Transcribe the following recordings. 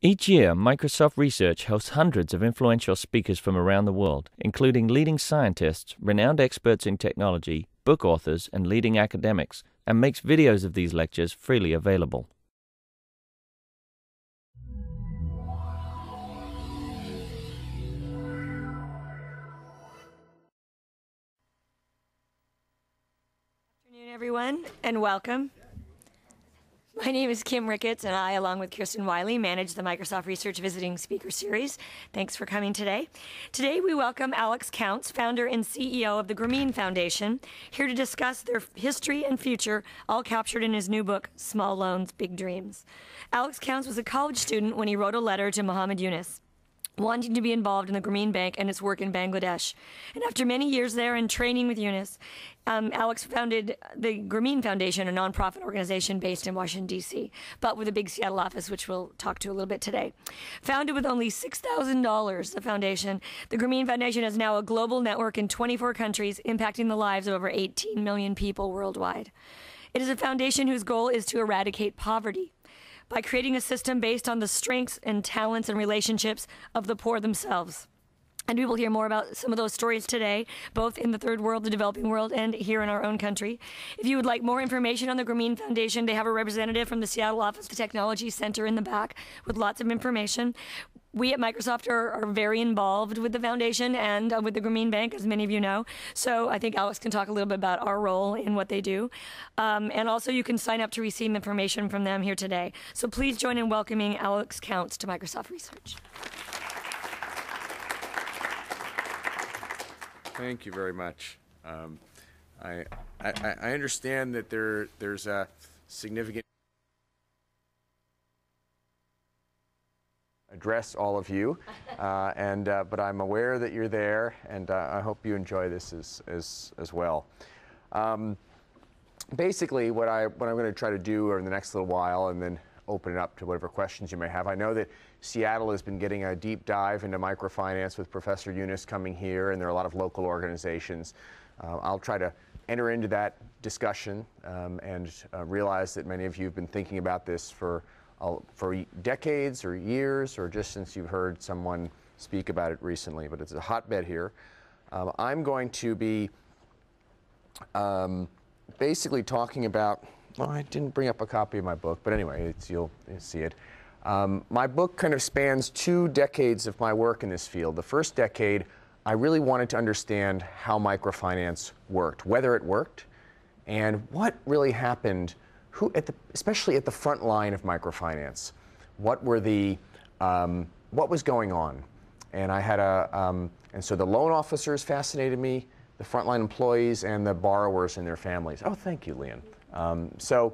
Each year, Microsoft Research hosts hundreds of influential speakers from around the world, including leading scientists, renowned experts in technology, book authors, and leading academics, and makes videos of these lectures freely available. Good afternoon, everyone, and welcome. My name is Kim Ricketts, and I, along with Kirsten Wiley, manage the Microsoft Research Visiting Speaker Series. Thanks for coming today. Today, we welcome Alex Counts, founder and CEO of the Grameen Foundation, here to discuss their history and future, all captured in his new book, Small Loans, Big Dreams. Alex Counts was a college student when he wrote a letter to Muhammad Yunus, wanting to be involved in the Grameen Bank and its work in Bangladesh. And after many years there and training with Yunus, Alex founded the Grameen Foundation, a nonprofit organization based in Washington, D.C., but with a big Seattle office, which we'll talk to a little bit today. Founded with only $6,000, the foundation, the Grameen Foundation has now a global network in 24 countries, impacting the lives of over 18 million people worldwide. It is a foundation whose goal is to eradicate poverty by creating a system based on the strengths and talents and relationships of the poor themselves. And we will hear more about some of those stories today, both in the third world, the developing world, and here in our own country. If you would like more information on the Grameen Foundation, they have a representative from the Seattle office, the Technology Center in the back, with lots of information. We at Microsoft are very involved with the foundation and with the Grameen Bank, as many of you know. So I think Alex can talk a little bit about our role in what they do. And also you can sign up to receive information from them here today. So please join in welcoming Alex Counts to Microsoft Research. Thank you very much. I understand that there's a significant address all of you, but I'm aware that you're there, and I hope you enjoy this as well. Basically, what I'm going to try to do over the next little while, and then open it up to whatever questions you may have. I know that Seattle has been getting a deep dive into microfinance with Professor Yunus coming here, and there are a lot of local organizations. I'll try to enter into that discussion and realize that many of you have been thinking about this for decades or years, or just since you've heard someone speak about it recently, but it's a hotbed here. I'm going to be basically talking about, well, I didn't bring up a copy of my book, but anyway, you'll see it. My book kind of spans 2 decades of my work in this field. The first decade, I really wanted to understand how microfinance worked, whether it worked, and what really happened, especially at the front line of microfinance. What was going on? And I had and so the loan officers fascinated me, the frontline employees, and the borrowers and their families. Oh, thank you, Leon. So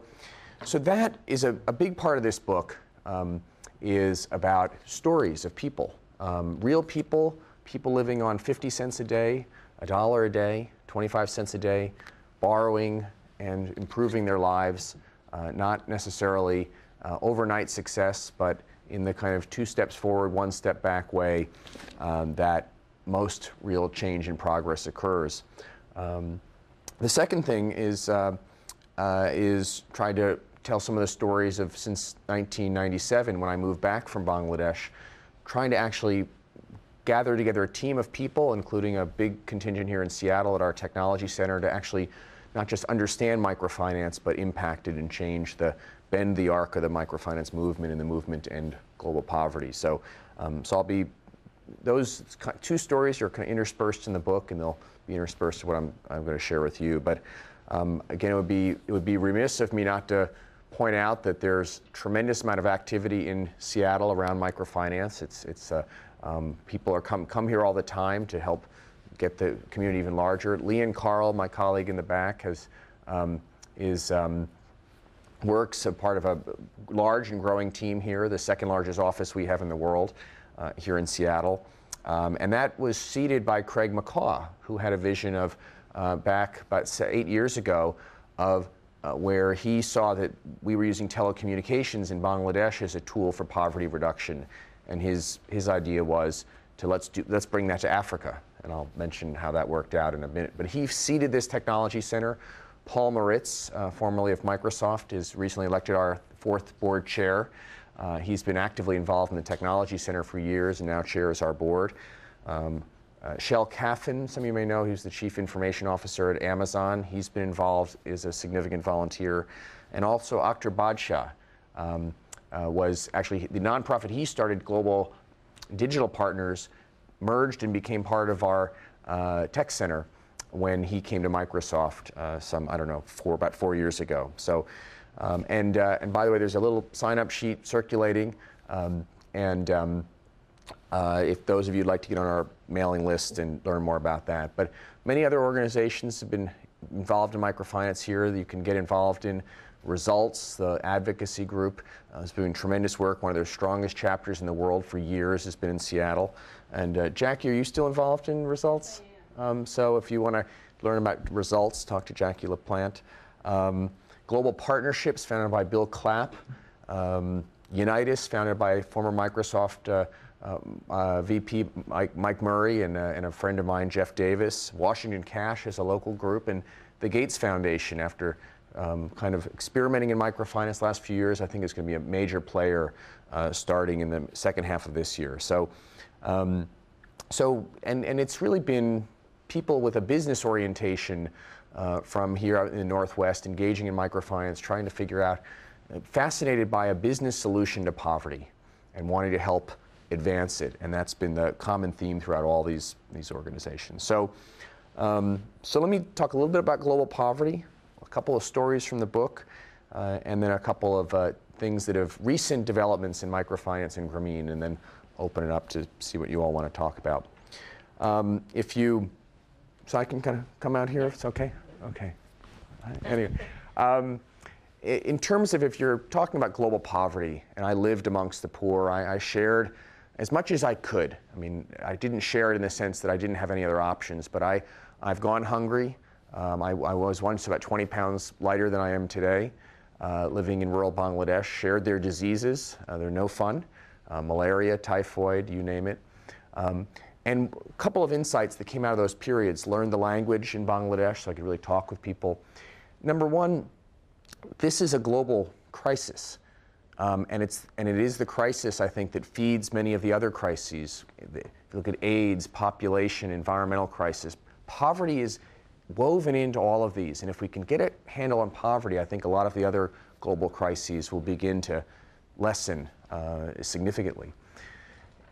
that is a big part of this book, is about stories of people, real people, people living on 50 cents a day, $1 a day, 25 cents a day, borrowing and improving their lives, not necessarily overnight success, but in the kind of 2 steps forward, 1 step back way that most real change and progress occurs. The second thing is trying to tell some of the stories of since 1997, when I moved back from Bangladesh, trying to actually gather together a team of people, including a big contingent here in Seattle at our technology center, to actually not just understand microfinance, but impact it and change bend the arc of the microfinance movement and the movement to end global poverty. So those 2 stories are kind of interspersed in the book, and they'll be interspersed to what I'm going to share with you. But again, it would be remiss of me not to point out that there's tremendous amount of activity in Seattle around microfinance. People are come here all the time to help get the community even larger. Leon Carl, my colleague in the back, works a part of a large and growing team here, the 2nd largest office we have in the world here in Seattle. And that was seeded by Craig McCaw, who had a vision of back about 8 years ago of where he saw that we were using telecommunications in Bangladesh as a tool for poverty reduction. And his idea was to let's bring that to Africa. And I'll mention how that worked out in a minute. But he seeded this technology center. Paul Maritz, formerly of Microsoft, is recently elected our 4th board chair. He's been actively involved in the Technology Center for years and now chairs our board. Shel Caffin, some of you may know, he's the Chief Information Officer at Amazon. He's been involved, is a significant volunteer. And also Akhtar Badshah was actually the nonprofit he started, Global Digital Partners, merged and became part of our tech center when he came to Microsoft about 4 years ago. So, and by the way, there's a little sign-up sheet circulating, if those of you would like to get on our mailing list and learn more about that. But many other organizations have been involved in microfinance here. You can get involved in Results, the advocacy group, is doing tremendous work. One of their strongest chapters in the world for years has been in Seattle. And Jackie, are you still involved in Results? I am. So if you want to learn about Results, talk to Jackie LaPlante. Global Partnerships, founded by Bill Clapp. Unitas, founded by former Microsoft VP Mike Murray and a friend of mine, Jeff Davis. Washington Cash is a local group, and the Gates Foundation, after kind of experimenting in microfinance the last few years, I think is going to be a major player starting in the second half of this year. So, and it's really been people with a business orientation from here out in the Northwest engaging in microfinance, trying to figure out, fascinated by a business solution to poverty and wanting to help advance it. And that's been the common theme throughout all these organizations. So, so let me talk a little bit about global poverty, a couple of stories from the book, and then a couple of things that have recent developments in microfinance and Grameen, and then open it up to see what you all want to talk about. So I can kind of come out here if it's okay? Okay. Anyway, in terms of if you're talking about global poverty, and I lived amongst the poor, I shared as much as I could. I mean, I didn't share it in the sense that I didn't have any other options, but I've gone hungry. I was once about 20 pounds lighter than I am today, living in rural Bangladesh, shared their diseases. They're no fun. Malaria, typhoid, you name it. And a couple of insights that came out of those periods: learned the language in Bangladesh so I could really talk with people. Number one, this is a global crisis. And it is the crisis, I think, that feeds many of the other crises. If you look at AIDS, population, environmental crisis, poverty is woven into all of these. And if we can get a handle on poverty, I think a lot of the other global crises will begin to lessen significantly.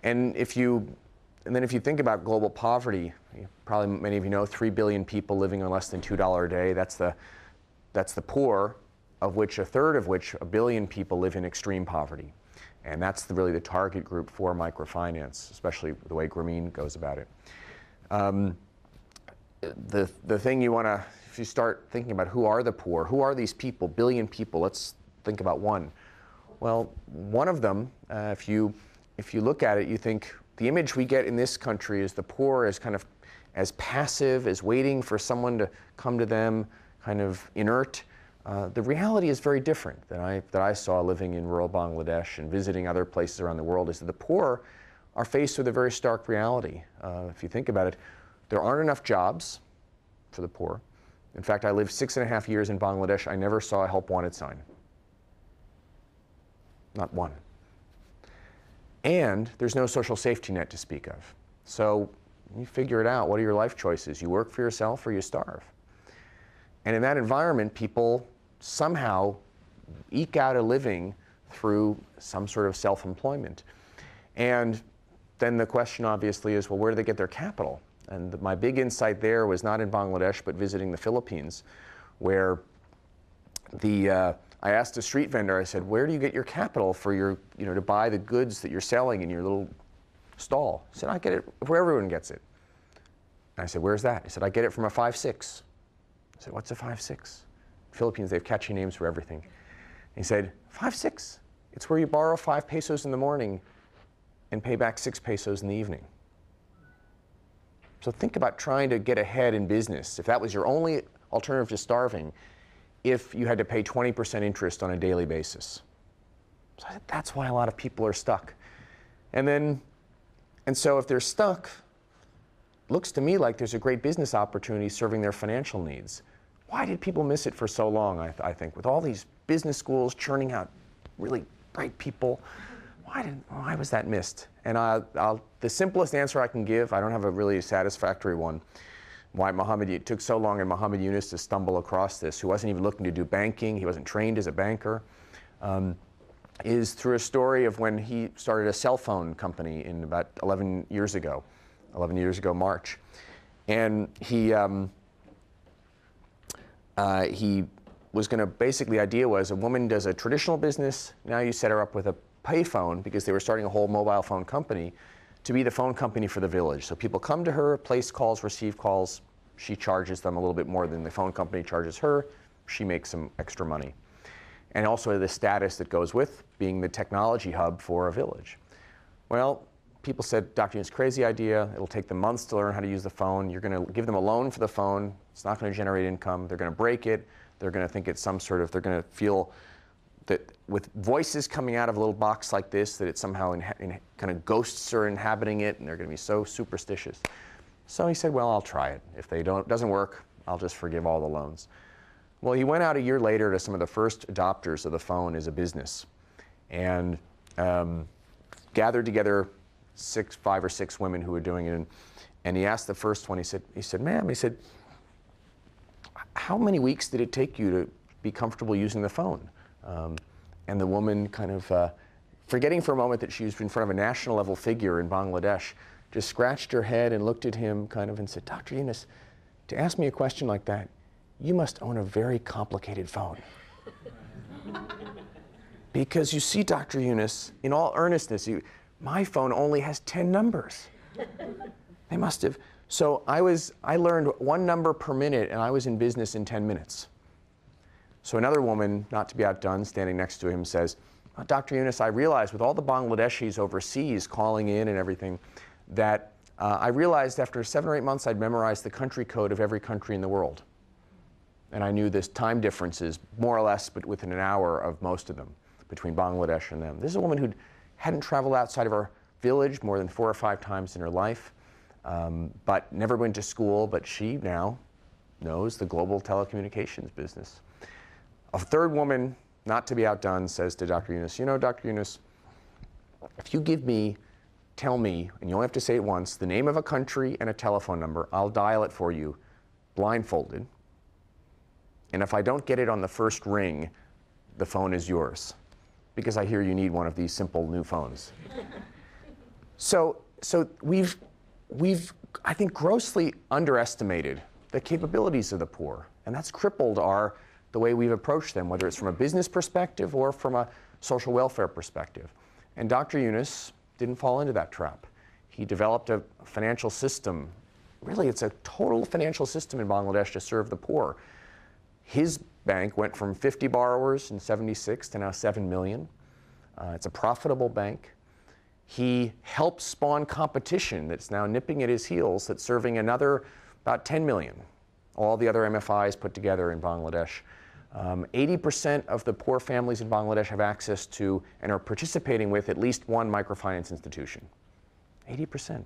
And then if you think about global poverty, probably many of you know 3 billion people living on less than $2 a day. That's the poor, of which a third of which, 1 billion people, live in extreme poverty. And that's really the target group for microfinance, especially the way Grameen goes about it. The thing you want to, if you start thinking about who are the poor, who are these people, billion people, let's think about one. Well, one of them, if you look at it, you think the image we get in this country is the poor as kind of as passive, as waiting for someone to come to them, kind of inert. The reality is very different that I saw living in rural Bangladesh and visiting other places around the world, is that the poor are faced with a very stark reality. If you think about it, there aren't enough jobs for the poor. In fact, I lived 6.5 years in Bangladesh. I never saw a help wanted sign. Not one. And there's no social safety net to speak of. So you figure it out. What are your life choices? You work for yourself or you starve. And in that environment, people somehow eke out a living through some sort of self-employment. And then the question obviously is, well, where do they get their capital? And my big insight there was not in Bangladesh, but visiting the Philippines, where I asked a street vendor, I said, where do you get your capital for your, to buy the goods that you're selling in your little stall? He said, I get it where everyone gets it. And I said, where's that? He said, I get it from a 5-6. I said, what's a 5-6? Philippines, they have catchy names for everything. He said, 5-6. It's where you borrow 5 pesos in the morning and pay back 6 pesos in the evening. So think about trying to get ahead in business. If that was your only alternative to starving, if you had to pay 20% interest on a daily basis. So that's why a lot of people are stuck. And so if they're stuck, looks to me like there's a great business opportunity serving their financial needs. Why did people miss it for so long, I think, with all these business schools churning out really bright people. Why was that missed? And the simplest answer I can give, I don't have a really satisfactory one, why it took so long in Muhammad Yunus to stumble across this, who wasn't even looking to do banking, he wasn't trained as a banker, is through a story of when he started a cell phone company in about 11 years ago March. And he was going to, basically the idea was a woman does a traditional business, now you set her up with a payphone, because they were starting a whole mobile phone company, to be the phone company for the village. So people come to her, place calls, receive calls, she charges them a little bit more than the phone company charges her, she makes some extra money. And also the status that goes with being the technology hub for a village. Well, people said, Dr. Yunus, crazy idea, it'll take them months to learn how to use the phone, you're going to give them a loan for the phone, it's not going to generate income, they're going to break it, they're going to think it's some sort of, they're going to feel that with voices coming out of a little box like this, that it's somehow kind of ghosts are inhabiting it, and they're going to be so superstitious. So he said, well, I'll try it. If it doesn't work, I'll just forgive all the loans. Well, he went out a year later to some of the first adopters of the phone as a business, and gathered together 5 or 6 women who were doing it, and he asked the first one, he said, ma'am, he said, how many weeks did it take you to be comfortable using the phone? And the woman kind of, forgetting for a moment that she was in front of a national level figure in Bangladesh, just scratched her head and looked at him kind of and said, Dr. Yunus, to ask me a question like that, you must own a very complicated phone. Because you see, Dr. Yunus, in all earnestness, my phone only has 10 numbers. They must have. So I learned 1 number per minute, and I was in business in 10 minutes. So another woman, not to be outdone, standing next to him says, Dr. Yunus, I realized with all the Bangladeshis overseas calling in and everything, that I realized after 7 or 8 months I'd memorized the country code of every country in the world. And I knew this time differences, more or less, but within an hour of most of them, between Bangladesh and them. This is a woman who hadn't traveled outside of our village more than 4 or 5 times in her life, but never went to school, but she now knows the global telecommunications business. A third woman, not to be outdone, says to Dr. Yunus, you know, Dr. Yunus, if you tell me, and you only have to say it once, the name of a country and a telephone number, I'll dial it for you, blindfolded. And if I don't get it on the first ring, the phone is yours, because I hear you need one of these simple new phones. So we've, I think, grossly underestimated the capabilities of the poor, and that's crippled the way we've approached them, whether it's from a business perspective or from a social welfare perspective. And Dr. Yunus didn't fall into that trap. He developed a financial system. Really, it's a total financial system in Bangladesh to serve the poor. His bank went from 50 borrowers in '76 to now 7 million. It's a profitable bank. He helped spawn competition that's now nipping at his heels, that's serving another about 10 million, all the other MFIs put together in Bangladesh. 80% of the poor families in Bangladesh have access to and are participating with at least one microfinance institution. 80%.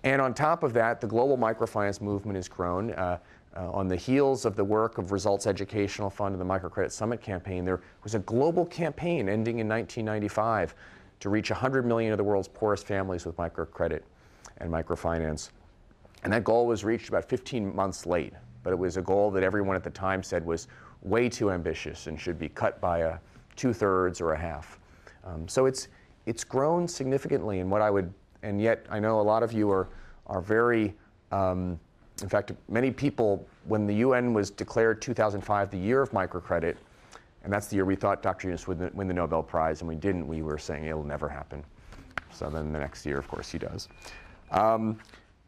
And on top of that, the global microfinance movement has grown. On the heels of the work of Results Educational Fund and the Microcredit Summit campaign, there was a global campaign ending in 1995 to reach 100 million of the world's poorest families with microcredit and microfinance. And that goal was reached about 15 months late, but it was a goal that everyone at the time said was way too ambitious and should be cut by a 2/3 or a half. So it's grown significantly, and yet I know a lot of you are very, in fact, many people, when the UN was declared 2005 the year of microcredit, and that's the year we thought Dr. Yunus would win the Nobel Prize, and we didn't. We were saying it'll never happen. So then the next year, of course, he does.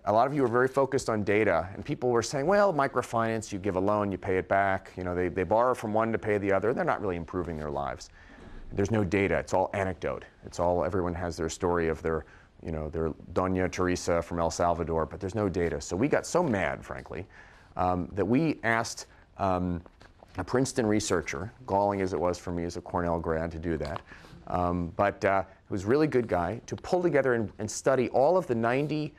A lot of you are very focused on data, and people were saying, well, microfinance, you give a loan, you pay it back. You know, they borrow from one to pay the other. They're not really improving their lives. There's no data. It's all anecdote. Everyone has their story of their Doña Teresa from El Salvador, but there's no data. So we got so mad, frankly, that we asked a Princeton researcher, galling as it was for me as a Cornell grad to do that, but he was a really good guy, to pull together and study all of the 90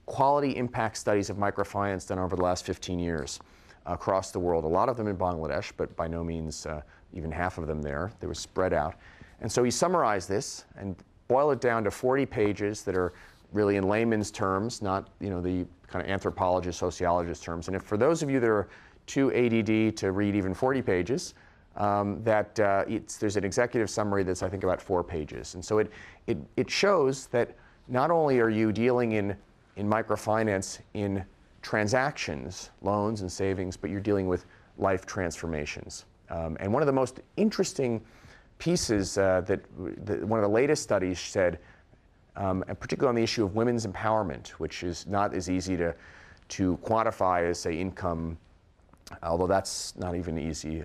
quality impact studies of microfinance done over the last 15 years across the world, a lot of them in Bangladesh, but by no means even half of them there. They were spread out. And so he summarized this and boiled it down to 40 pages that are really in layman's terms, not the kind of anthropologist, sociologist terms. And if for those of you that are too ADD to read even 40 pages, there's an executive summary that's I think about 4 pages. And so it shows that not only are you dealing in microfinance in transactions, loans and savings, but you're dealing with life transformations. And one of the most interesting pieces that one of the latest studies said, and particularly on the issue of women's empowerment, which is not as easy to quantify as, say, income, although that's not even easy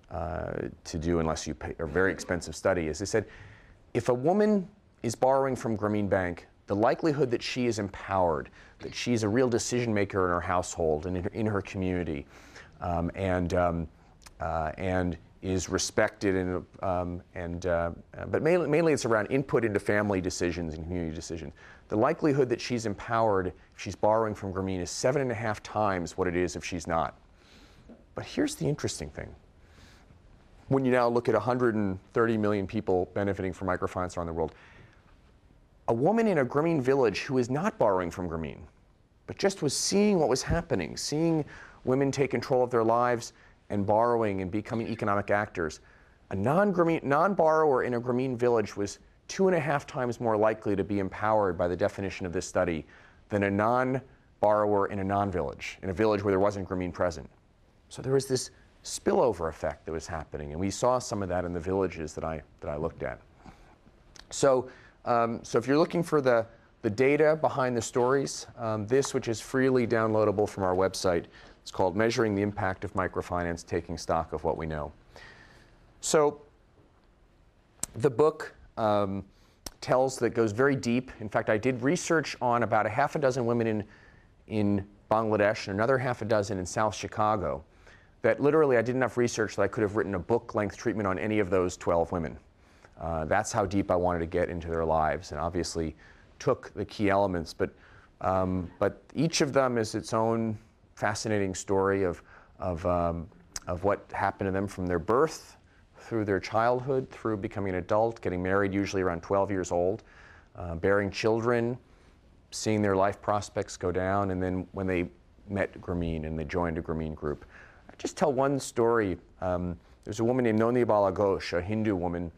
to do unless you pay a very expensive study, is they said, if a woman is borrowing from Grameen Bank, the likelihood that she is empowered, that she's a real decision maker in her household and in her community, and is respected, but mainly it's around input into family decisions and community decisions. The likelihood that she's empowered if she's borrowing from Grameen is 7.5 times what it is if she's not. But here's the interesting thing. When you now look at 130 million people benefiting from microfinance around the world, a woman in a Grameen village who is not borrowing from Grameen, but just was seeing what was happening, seeing women take control of their lives and borrowing and becoming economic actors, a non-borrower in a Grameen village was 2.5 times more likely to be empowered by the definition of this study than a non-borrower in a non-village, in a village where there wasn't Grameen present. So there was this spillover effect that was happening, and we saw some of that in the villages that I looked at. So if you're looking for the data behind the stories, this, which is freely downloadable from our website, it's called Measuring the Impact of Microfinance, Taking Stock of What We Know. So the book goes very deep. In fact, I did research on about 6 women in Bangladesh and another 6 in South Chicago, that literally I did enough research that I could have written a book-length treatment on any of those 12 women. That's how deep I wanted to get into their lives, and obviously took the key elements. But each of them is its own fascinating story of what happened to them from their birth through their childhood, through becoming an adult, getting married usually around 12 years old, bearing children, seeing their life prospects go down, and then when they met Grameen and they joined a Grameen group. I'll just tell one story. There's a woman named Noni Bala Ghosh, a Hindu woman,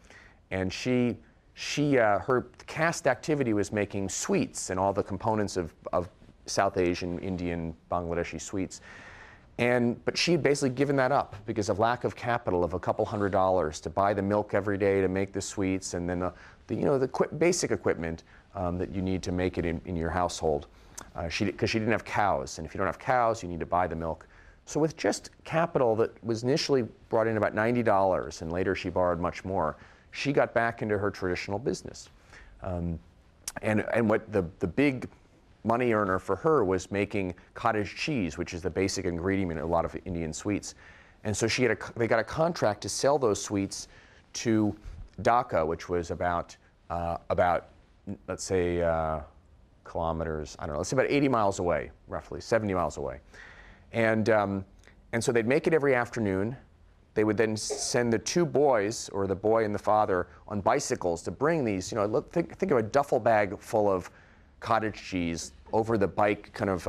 and her caste activity was making sweets and all the components of South Asian, Indian, Bangladeshi sweets. But she had basically given that up because of lack of capital of a couple $100s to buy the milk every day to make the sweets, and then the basic equipment that you need to make it in your household. Because she didn't have cows, and if you don't have cows, you need to buy the milk. So with just capital that was initially brought in about $90, and later she borrowed much more, she got back into her traditional business. And what the big money earner for her was making cottage cheese, which is the basic ingredient in a lot of Indian sweets. And so they got a contract to sell those sweets to Dhaka, which was about let's say kilometers, I don't know, let's say about 80 miles away, roughly 70 miles away. And so they'd make it every afternoon. They would then send the 2 boys, or the boy and the father, on bicycles to bring these, think of a duffel bag full of cottage cheese over the bike kind of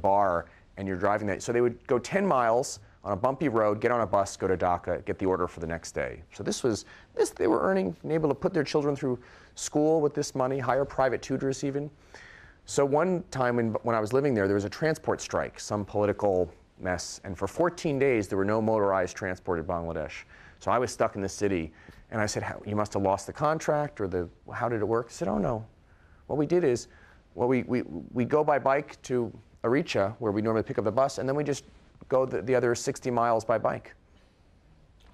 bar, and you're driving that. So they would go 10 miles on a bumpy road, get on a bus, go to Dhaka, get the order for the next day. So they were earning, and able to put their children through school with this money, hire private tutors even. So one time when I was living there was a transport strike, some political mess, and for 14 days there were no motorized transport in Bangladesh. So I was stuck in the city, and I said, you must have lost the contract, or how did it work? He said, oh no. What we did is, we go by bike to Aricha, where we normally pick up the bus, and then we just go the other 60 miles by bike.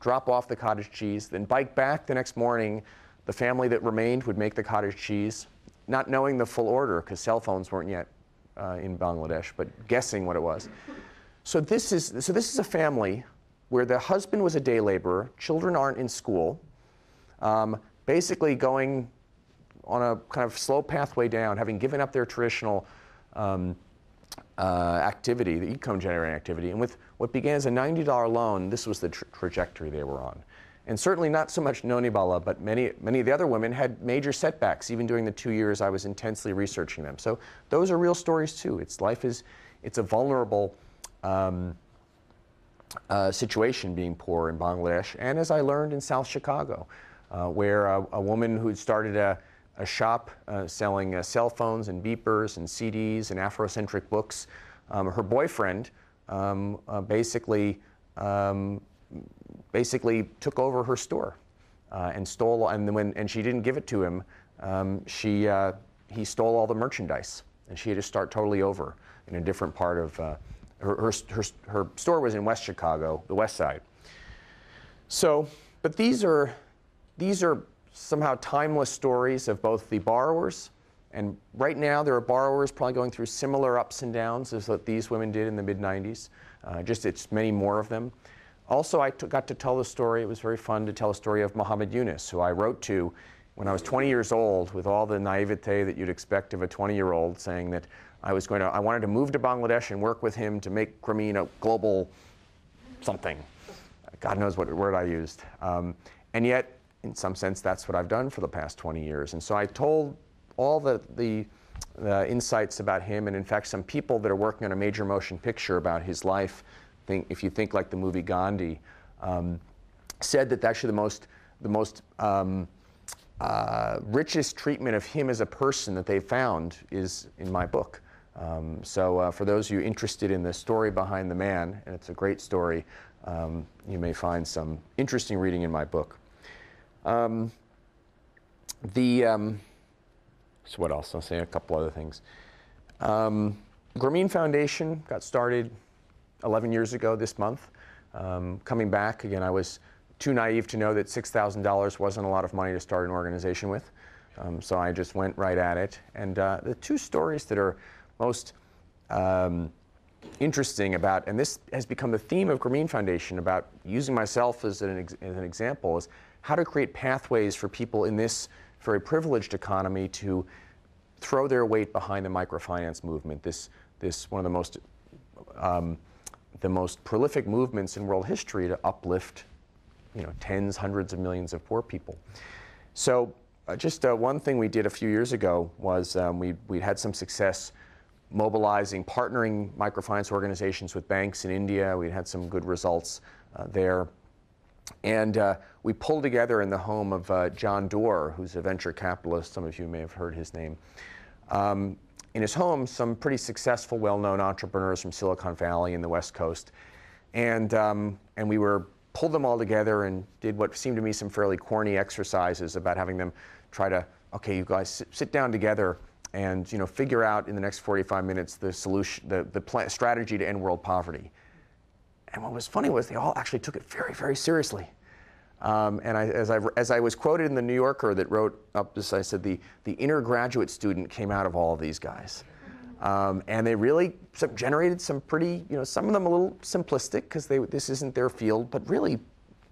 Drop off the cottage cheese, then bike back the next morning. The family that remained would make the cottage cheese, not knowing the full order, because cell phones weren't yet in Bangladesh, but guessing what it was. So this is a family where the husband was a day laborer, children aren't in school, basically going on a kind of slow pathway down, having given up their traditional activity, the income generating activity. And with what began as a $90 loan, this was the trajectory they were on. And certainly not so much Nonibala, but many of the other women had major setbacks, even during the 2 years I was intensely researching them. So those are real stories too. It's a vulnerable situation being poor in Bangladesh. And as I learned in South Chicago, where a woman who started a shop selling cell phones and beepers and CDs and Afrocentric books, her boyfriend basically took over her store and stole, and she didn't give it to him. He stole all the merchandise, and she had to start totally over in a different part of her store was in West Chicago, the West Side. So, but these are somehow timeless stories of both the borrowers, and right now there are borrowers probably going through similar ups and downs as what these women did in the mid-90s. Just it's many more of them. Also, I got to tell the story. It was very fun to tell a story of Muhammad Yunus, who I wrote to when I was 20 years old, with all the naivete that you'd expect of a 20-year-old, saying that I wanted to move to Bangladesh and work with him to make Grameen a global something. God knows what word I used. And yet, in some sense, that's what I've done for the past 20 years. And so I told all the insights about him, and in fact, some people that are working on a major motion picture about his life, if you think like the movie Gandhi, said that actually the most richest treatment of him as a person that they found is in my book. So for those of you interested in the story behind the man, and it's a great story, you may find some interesting reading in my book. So what else? I'll say a couple other things. Grameen Foundation got started 11 years ago this month. Coming back, again, I was too naive to know that $6,000 wasn't a lot of money to start an organization with. So I just went right at it. And the two stories that are most interesting about, and this has become the theme of Grameen Foundation, about using myself as an example, is how to create pathways for people in this very privileged economy to throw their weight behind the microfinance movement, this one of the most prolific movements in world history to uplift, tens, hundreds of millions of poor people. So just one thing we did a few years ago was we had some success mobilizing, partnering microfinance organizations with banks in India. We had some good results there. And we pulled together in the home of John Doerr, who's a venture capitalist. Some of you may have heard his name. In his home, some pretty successful, well-known entrepreneurs from Silicon Valley and the West Coast. And we pulled them all together and did what seemed to me some fairly corny exercises about having them try to, okay, you guys sit down together and figure out in the next 45 minutes the solution, the strategy to end world poverty. And what was funny was they all actually took it very, very seriously. And as I was quoted in the New Yorker that wrote up this, I said the inner graduate student came out of all of these guys. And they really generated some pretty, some of them a little simplistic because this isn't their field, but really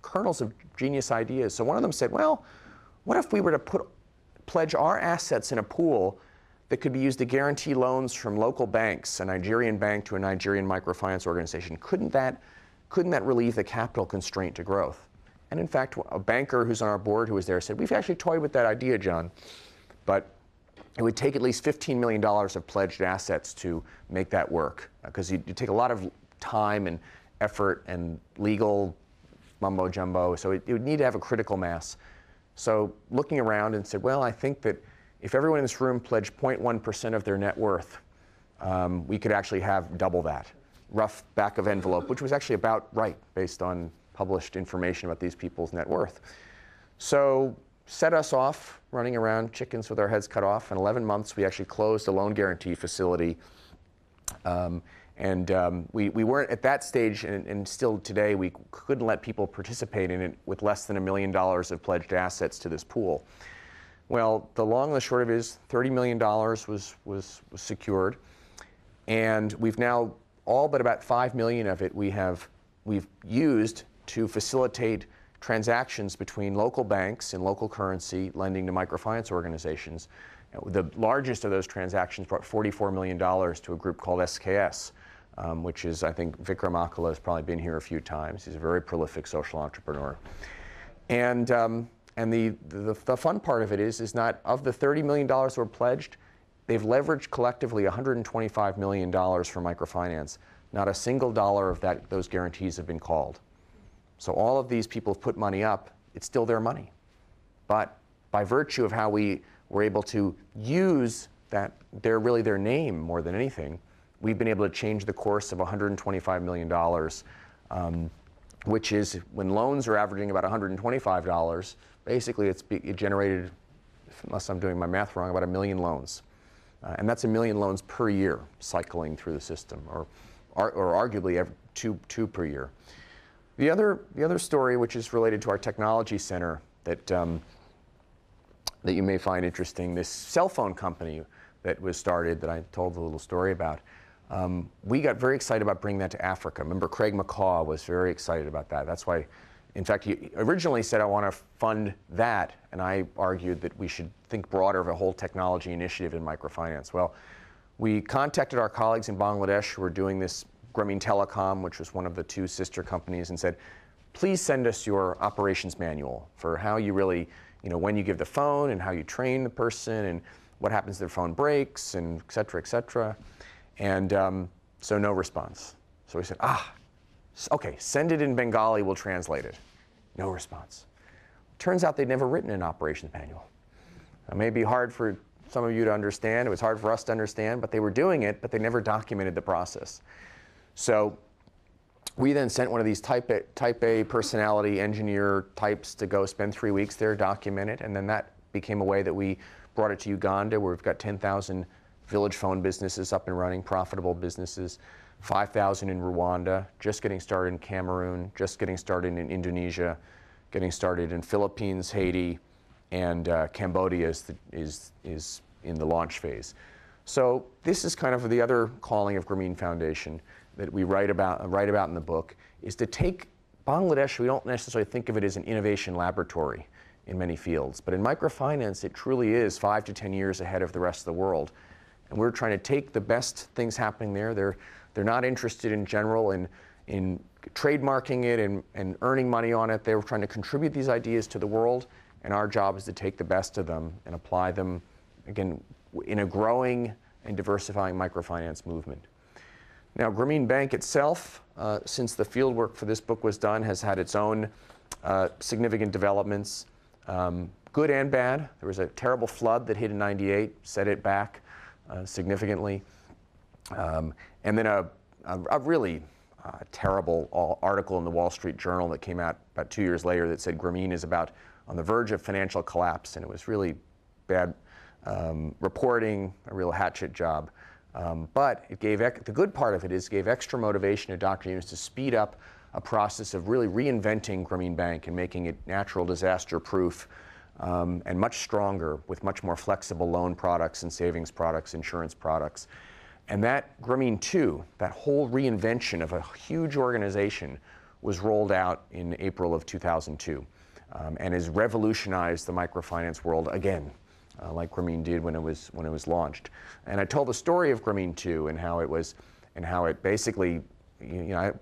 kernels of genius ideas. So one of them said, well, what if we were to pledge our assets in a pool that could be used to guarantee loans from local banks, a Nigerian bank to a Nigerian microfinance organization? Couldn't that relieve the capital constraint to growth? And in fact, a banker who's on our board who was there said, we've actually toyed with that idea, John, but it would take at least $15 million of pledged assets to make that work, because you take a lot of time and effort and legal mumbo jumbo, so it would need to have a critical mass. So looking around and said, well, I think that if everyone in this room pledged 0.1% of their net worth, we could actually have double that. Rough back of envelope, which was actually about right based on published information about these people's net worth. So set us off running around chickens with our heads cut off. In 11 months, we actually closed a loan guarantee facility. We weren't at that stage, and still today, we couldn't let people participate in it with less than $1 million of pledged assets to this pool. Well, the long and the short of it is $30 million was secured. And we've now, all but about $5 million of it we've used to facilitate transactions between local banks in local currency lending to microfinance organizations. The largest of those transactions brought $44 million to a group called SKS, which is, I think, Vikram Akala has probably been here a few times. He's a very prolific social entrepreneur. And the fun part of it is not, of the $30 million that were pledged, they've leveraged collectively $125 million for microfinance. Not a single dollar of those guarantees have been called. So all of these people have put money up. It's still their money. But by virtue of how we were able to use that, really their name more than anything, we've been able to change the course of $125 million, which is, when loans are averaging about $125, basically it generated, unless I'm doing my math wrong, about 1 million loans. And that's 1 million loans per year cycling through the system, or arguably two per year. The other story, which is related to our technology center that you may find interesting, this cell phone company that was started that I told a little story about. We got very excited about bringing that to Africa. Remember, Craig McCaw was very excited about that. That's why, in fact, he originally said, I want to fund that, and I argued that we should think broader of a whole technology initiative in microfinance. Well, we contacted our colleagues in Bangladesh who were doing this, Grameen Telecom, which was one of the 2 sister companies, and said, please send us your operations manual for how you really, when you give the phone and how you train the person and what happens if their phone breaks, and et cetera, et cetera. And so no response. So we said, okay, send it in Bengali, we'll translate it. No response. Turns out they'd never written an operations manual. It may be hard for some of you to understand, it was hard for us to understand, but they were doing it, but they never documented the process. So we then sent one of these type A personality engineer types to go spend 3 weeks there, document it, and then that became a way that we brought it to Uganda, where we've got 10,000 village phone businesses up and running, profitable businesses, 5,000 in Rwanda, just getting started in Cameroon, just getting started in Indonesia, getting started in Philippines, Haiti, and Cambodia is in the launch phase. So this is kind of the other calling of Grameen Foundation that we write about in the book, is to take Bangladesh. We don't necessarily think of it as an innovation laboratory in many fields, but in microfinance, it truly is 5 to 10 years ahead of the rest of the world. And we're trying to take the best things happening there. They're not interested in general in trademarking it and earning money on it. They're trying to contribute these ideas to the world, and our job is to take the best of them and apply them, again, in a growing and diversifying microfinance movement. Now, Grameen Bank itself, since the fieldwork for this book was done, has had its own significant developments, good and bad. There was a terrible flood that hit in '98, set it back significantly. And then a really terrible article in the Wall Street Journal that came out about 2 years later that said Grameen is on the verge of financial collapse, and it was really bad reporting, a real hatchet job. But it gave, the good part of it is, gave extra motivation to Dr. Yunus to speed up a process of really reinventing Grameen Bank and making it natural disaster proof and much stronger with much more flexible loan products and savings products, insurance products. And that Grameen 2, that whole reinvention of a huge organization, was rolled out in April of 2002 and has revolutionized the microfinance world again. Like Grameen did when it was launched. And I told the story of Grameen 2 and how it basically,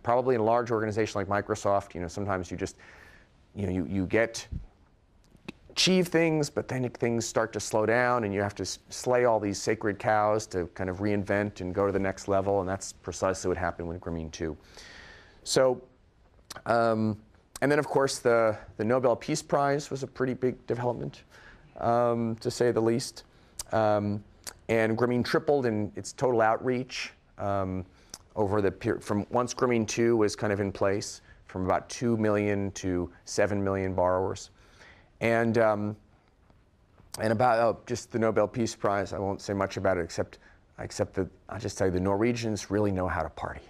probably in a large organization like Microsoft, sometimes you just, you achieve things, but then things start to slow down and you have to slay all these sacred cows to kind of reinvent and go to the next level, and that's precisely what happened with Grameen 2. So, and then of course the Nobel Peace Prize was a pretty big development. To say the least. And Grameen tripled in its total outreach over the period, from once Grameen 2 was kind of in place, from about 2 million to 7 million borrowers. And about just the Nobel Peace Prize, I won't say much about it except that I'll just tell you, the Norwegians really know how to party.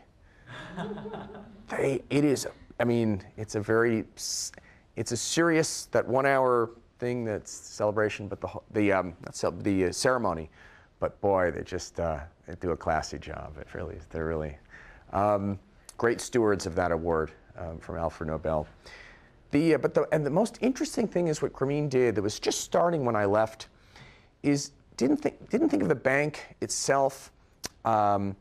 It's a serious, that 1 hour thing, that's celebration, but the ceremony, but boy, they just they do a classy job. They're really great stewards of that award from Alfred Nobel. And the most interesting thing is what Grameen did that was just starting when I left is didn't think of the bank itself. The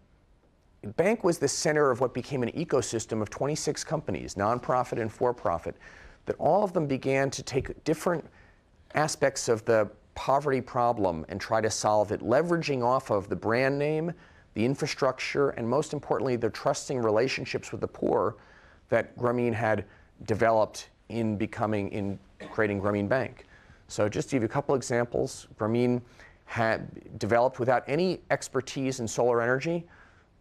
bank was the center of what became an ecosystem of 26 companies, nonprofit and for-profit, that all of them began to take different aspects of the poverty problem and try to solve it, leveraging off of the brand name, the infrastructure, and most importantly, the trusting relationships with the poor that Grameen had developed in creating Grameen Bank. So just to give you a couple examples, Grameen had developed without any expertise in solar energy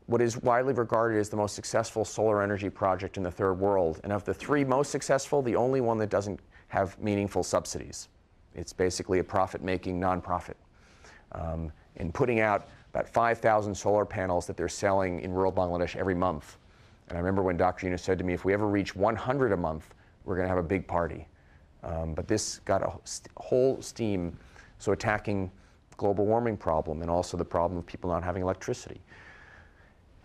what is widely regarded as the most successful solar energy project in the third world. And of the three most successful, the only one that doesn't have meaningful subsidies. It's basically a profit-making nonprofit. In putting out about 5,000 solar panels that they're selling in rural Bangladesh every month. And I remember when Dr. Yunus said to me, if we ever reach 100 a month, we're going to have a big party. But this got a whole steam, so attacking the global warming problem and also the problem of people not having electricity.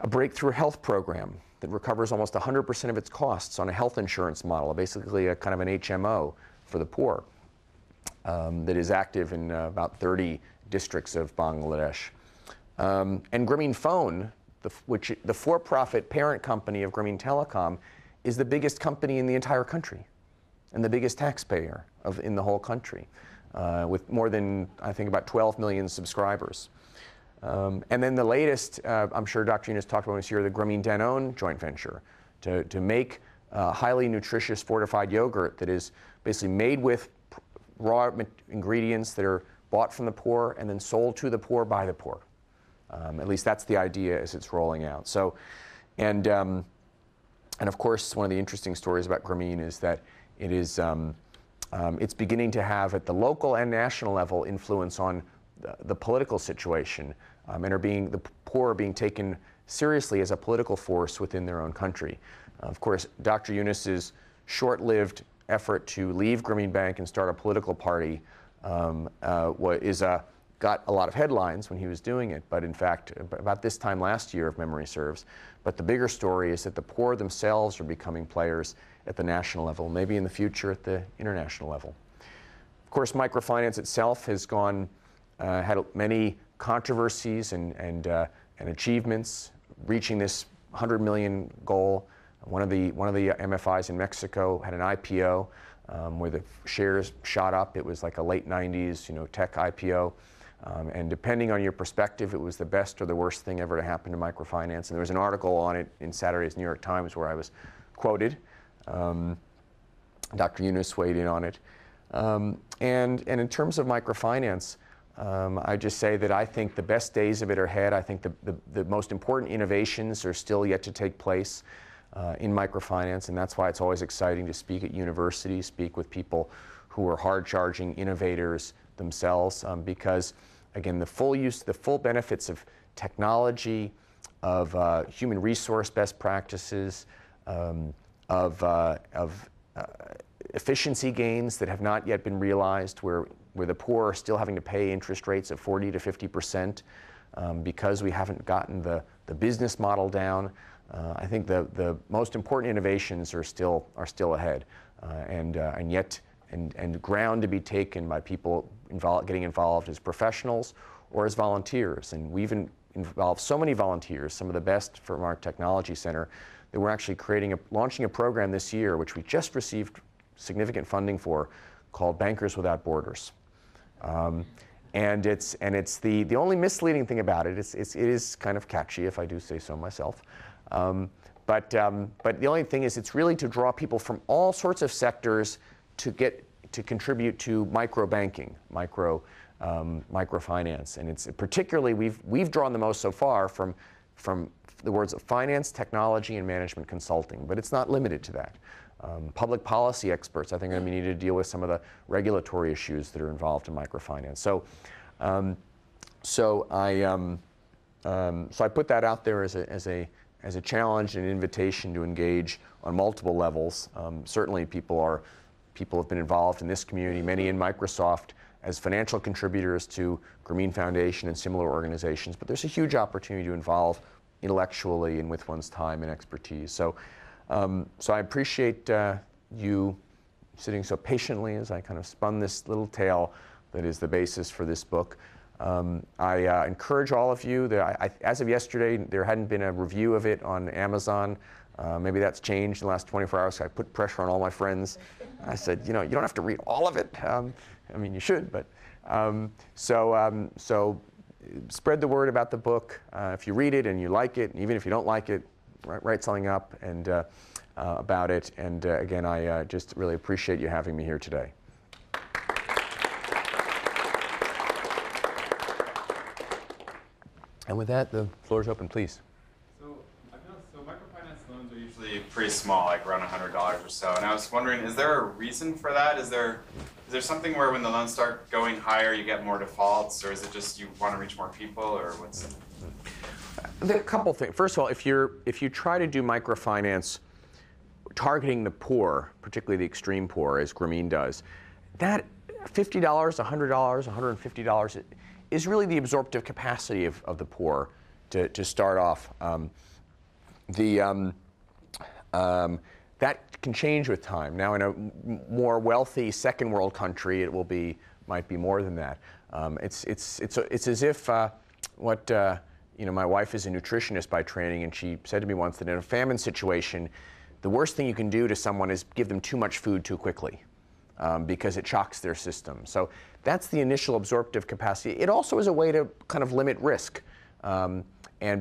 A breakthrough health program that recovers almost 100% of its costs on a health insurance model, basically a kind of an HMO for the poor, that is active in about 30 districts of Bangladesh. And Grameen Phone, which the for-profit parent company of Grameen Telecom, is the biggest company in the entire country and the biggest taxpayer in the whole country, with more than, I think, about 12 million subscribers. And then the latest, I'm sure Dr. Yunus talked about this year, the Grameen Danone joint venture to make highly nutritious fortified yogurt that is basically made with raw ingredients that are bought from the poor and then sold to the poor by the poor. At least that's the idea as it's rolling out. So, and of course, one of the interesting stories about Grameen is that it is it's beginning to have at the local and national level influence on the political situation, and the poor are being taken seriously as a political force within their own country. Of course, Dr. Yunus's short-lived effort to leave Grameen Bank and start a political party got a lot of headlines when he was doing it, but in fact, about this time last year, if memory serves. But the bigger story is that the poor themselves are becoming players at the national level, maybe in the future at the international level. Of course, microfinance itself has had many controversies and achievements, reaching this 100 million goal. One of the MFIs in Mexico had an IPO where the shares shot up. It was like a late 90s, tech IPO. And depending on your perspective, it was the best or the worst thing ever to happen to microfinance. And there was an article on it in Saturday's New York Times where I was quoted. Dr. Yunus weighed in on it. And in terms of microfinance, I just say that I think the best days of it are ahead. I think the most important innovations are still yet to take place in microfinance, and that's why it's always exciting to speak at universities, speak with people who are hard-charging innovators themselves, because, again, the full benefits of technology, of human resource best practices, of efficiency gains that have not yet been realized, where the poor are still having to pay interest rates of 40 to 50% because we haven't gotten the business model down. I think the most important innovations are still ahead, and ground to be taken by people getting involved as professionals or as volunteers. And we've involved so many volunteers, some of the best from our technology center, that we're actually launching a program this year, which we just received significant funding for, called Bankers Without Borders. And it's the only misleading thing about it. It is kind of catchy, if I do say so myself. But the only thing is, it's really to draw people from all sorts of sectors to contribute to micro banking, microfinance, and it's particularly we've drawn the most so far from the words of finance, technology, and management consulting. But it's not limited to that. Public policy experts, I think, are going to be needed to deal with some of the regulatory issues that are involved in microfinance. So I put that out there as a challenge and an invitation to engage on multiple levels. Certainly, people have been involved in this community, many in Microsoft, as financial contributors to Grameen Foundation and similar organizations. But there's a huge opportunity to involve intellectually and with one's time and expertise. So I appreciate you sitting so patiently as I kind of spun this little tale that is the basis for this book. I encourage all of you, as of yesterday, there hadn't been a review of it on Amazon. Maybe that's changed in the last 24 hours. So I put pressure on all my friends. I said, you know, you don't have to read all of it. I mean, you should, but so spread the word about the book. If you read it and you like it, and even if you don't like it, write something up and about it. And again, I just really appreciate you having me here today. And with that, the floor is open, please. So microfinance loans are usually pretty small, like around $100 or so. And I was wondering, is there a reason for that? Is there something where when the loans start going higher, you get more defaults, or is it just you want to reach more people, or what's? There are a couple things. First of all, if you try to do microfinance targeting the poor, particularly the extreme poor, as Grameen does, that $50, $100, $150 is really the absorptive capacity of the poor to start off. That can change with time. Now, in a more wealthy second world country, it might be more than that. It's as if you know, my wife is a nutritionist by training, and she said to me once that in a famine situation, the worst thing you can do to someone is give them too much food too quickly, because it shocks their system. So that's the initial absorptive capacity. It also is a way to kind of limit risk, and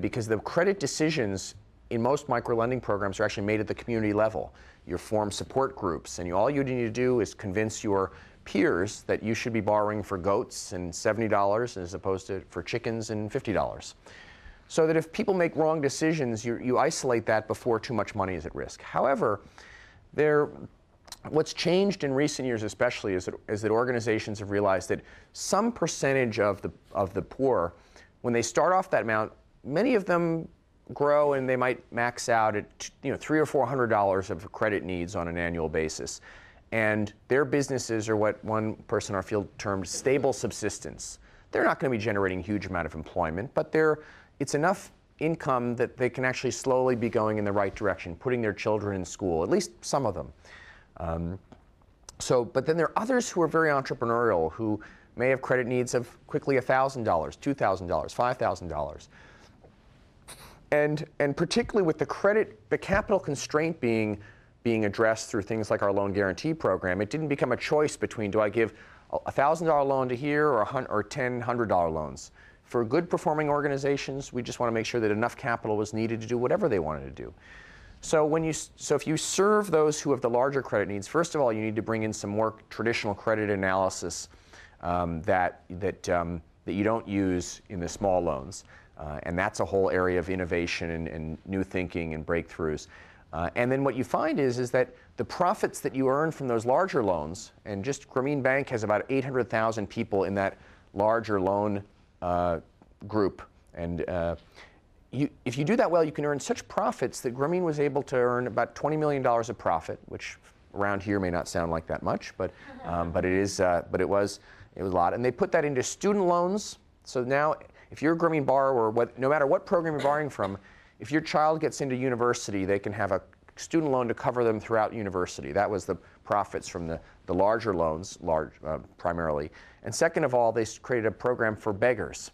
because the credit decisions in most micro-lending programs are actually made at the community level. You form support groups, and all you need to do is convince your peers that you should be borrowing for goats and $70 as opposed to for chickens and $50. So that if people make wrong decisions, you isolate that before too much money is at risk. However, what's changed in recent years especially is that organizations have realized that some percentage of the poor, when they start off that amount, many of them grow and they might max out at $300 or $400 of credit needs on an annual basis. And their businesses are what one person in our field termed stable subsistence. They're not going to be generating a huge amount of employment, but it's enough income that they can actually slowly be going in the right direction, putting their children in school, at least some of them. But then there are others who are very entrepreneurial, who may have credit needs of quickly $1,000, $2,000, $5,000. And particularly with the capital constraint being addressed through things like our loan guarantee program, it didn't become a choice between do I give a $1,000 loan to here or 10 $100 loans. For good performing organizations, we just want to make sure that enough capital was needed to do whatever they wanted to do. So if you serve those who have the larger credit needs, first of all, you need to bring in some more traditional credit analysis that you don't use in the small loans. And that's a whole area of innovation and new thinking and breakthroughs. And then what you find is that the profits that you earn from those larger loans, and just Grameen Bank has about 800,000 people in that larger loan group. And if you do that well, you can earn such profits that Grameen was able to earn about $20 million of profit, which around here may not sound like that much, but it was a lot. And they put that into student loans. So now, if you're a Grameen borrower, no matter what program you're borrowing from, if your child gets into university, they can have a student loan to cover them throughout university. That was the profits from the larger loans, primarily. And second of all, they created a program for beggars,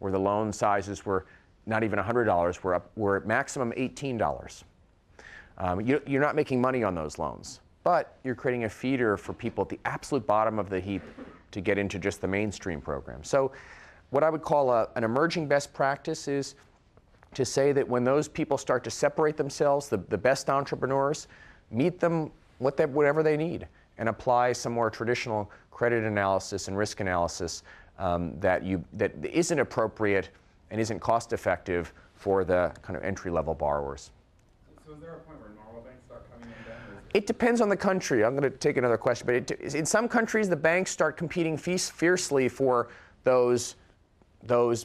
where the loan sizes were not even $100, were at maximum $18. You're not making money on those loans, but you're creating a feeder for people at the absolute bottom of the heap to get into just the mainstream program. So what I would call an emerging best practice is to say that when those people start to separate themselves, the best entrepreneurs, meet them whatever they need and apply some more traditional credit analysis and risk analysis that isn't appropriate and isn't cost effective for the kind of entry-level borrowers. So is there a point where normal banks start coming in then? It depends on the country. I'm going to take another question, but in some countries the banks start competing fiercely for those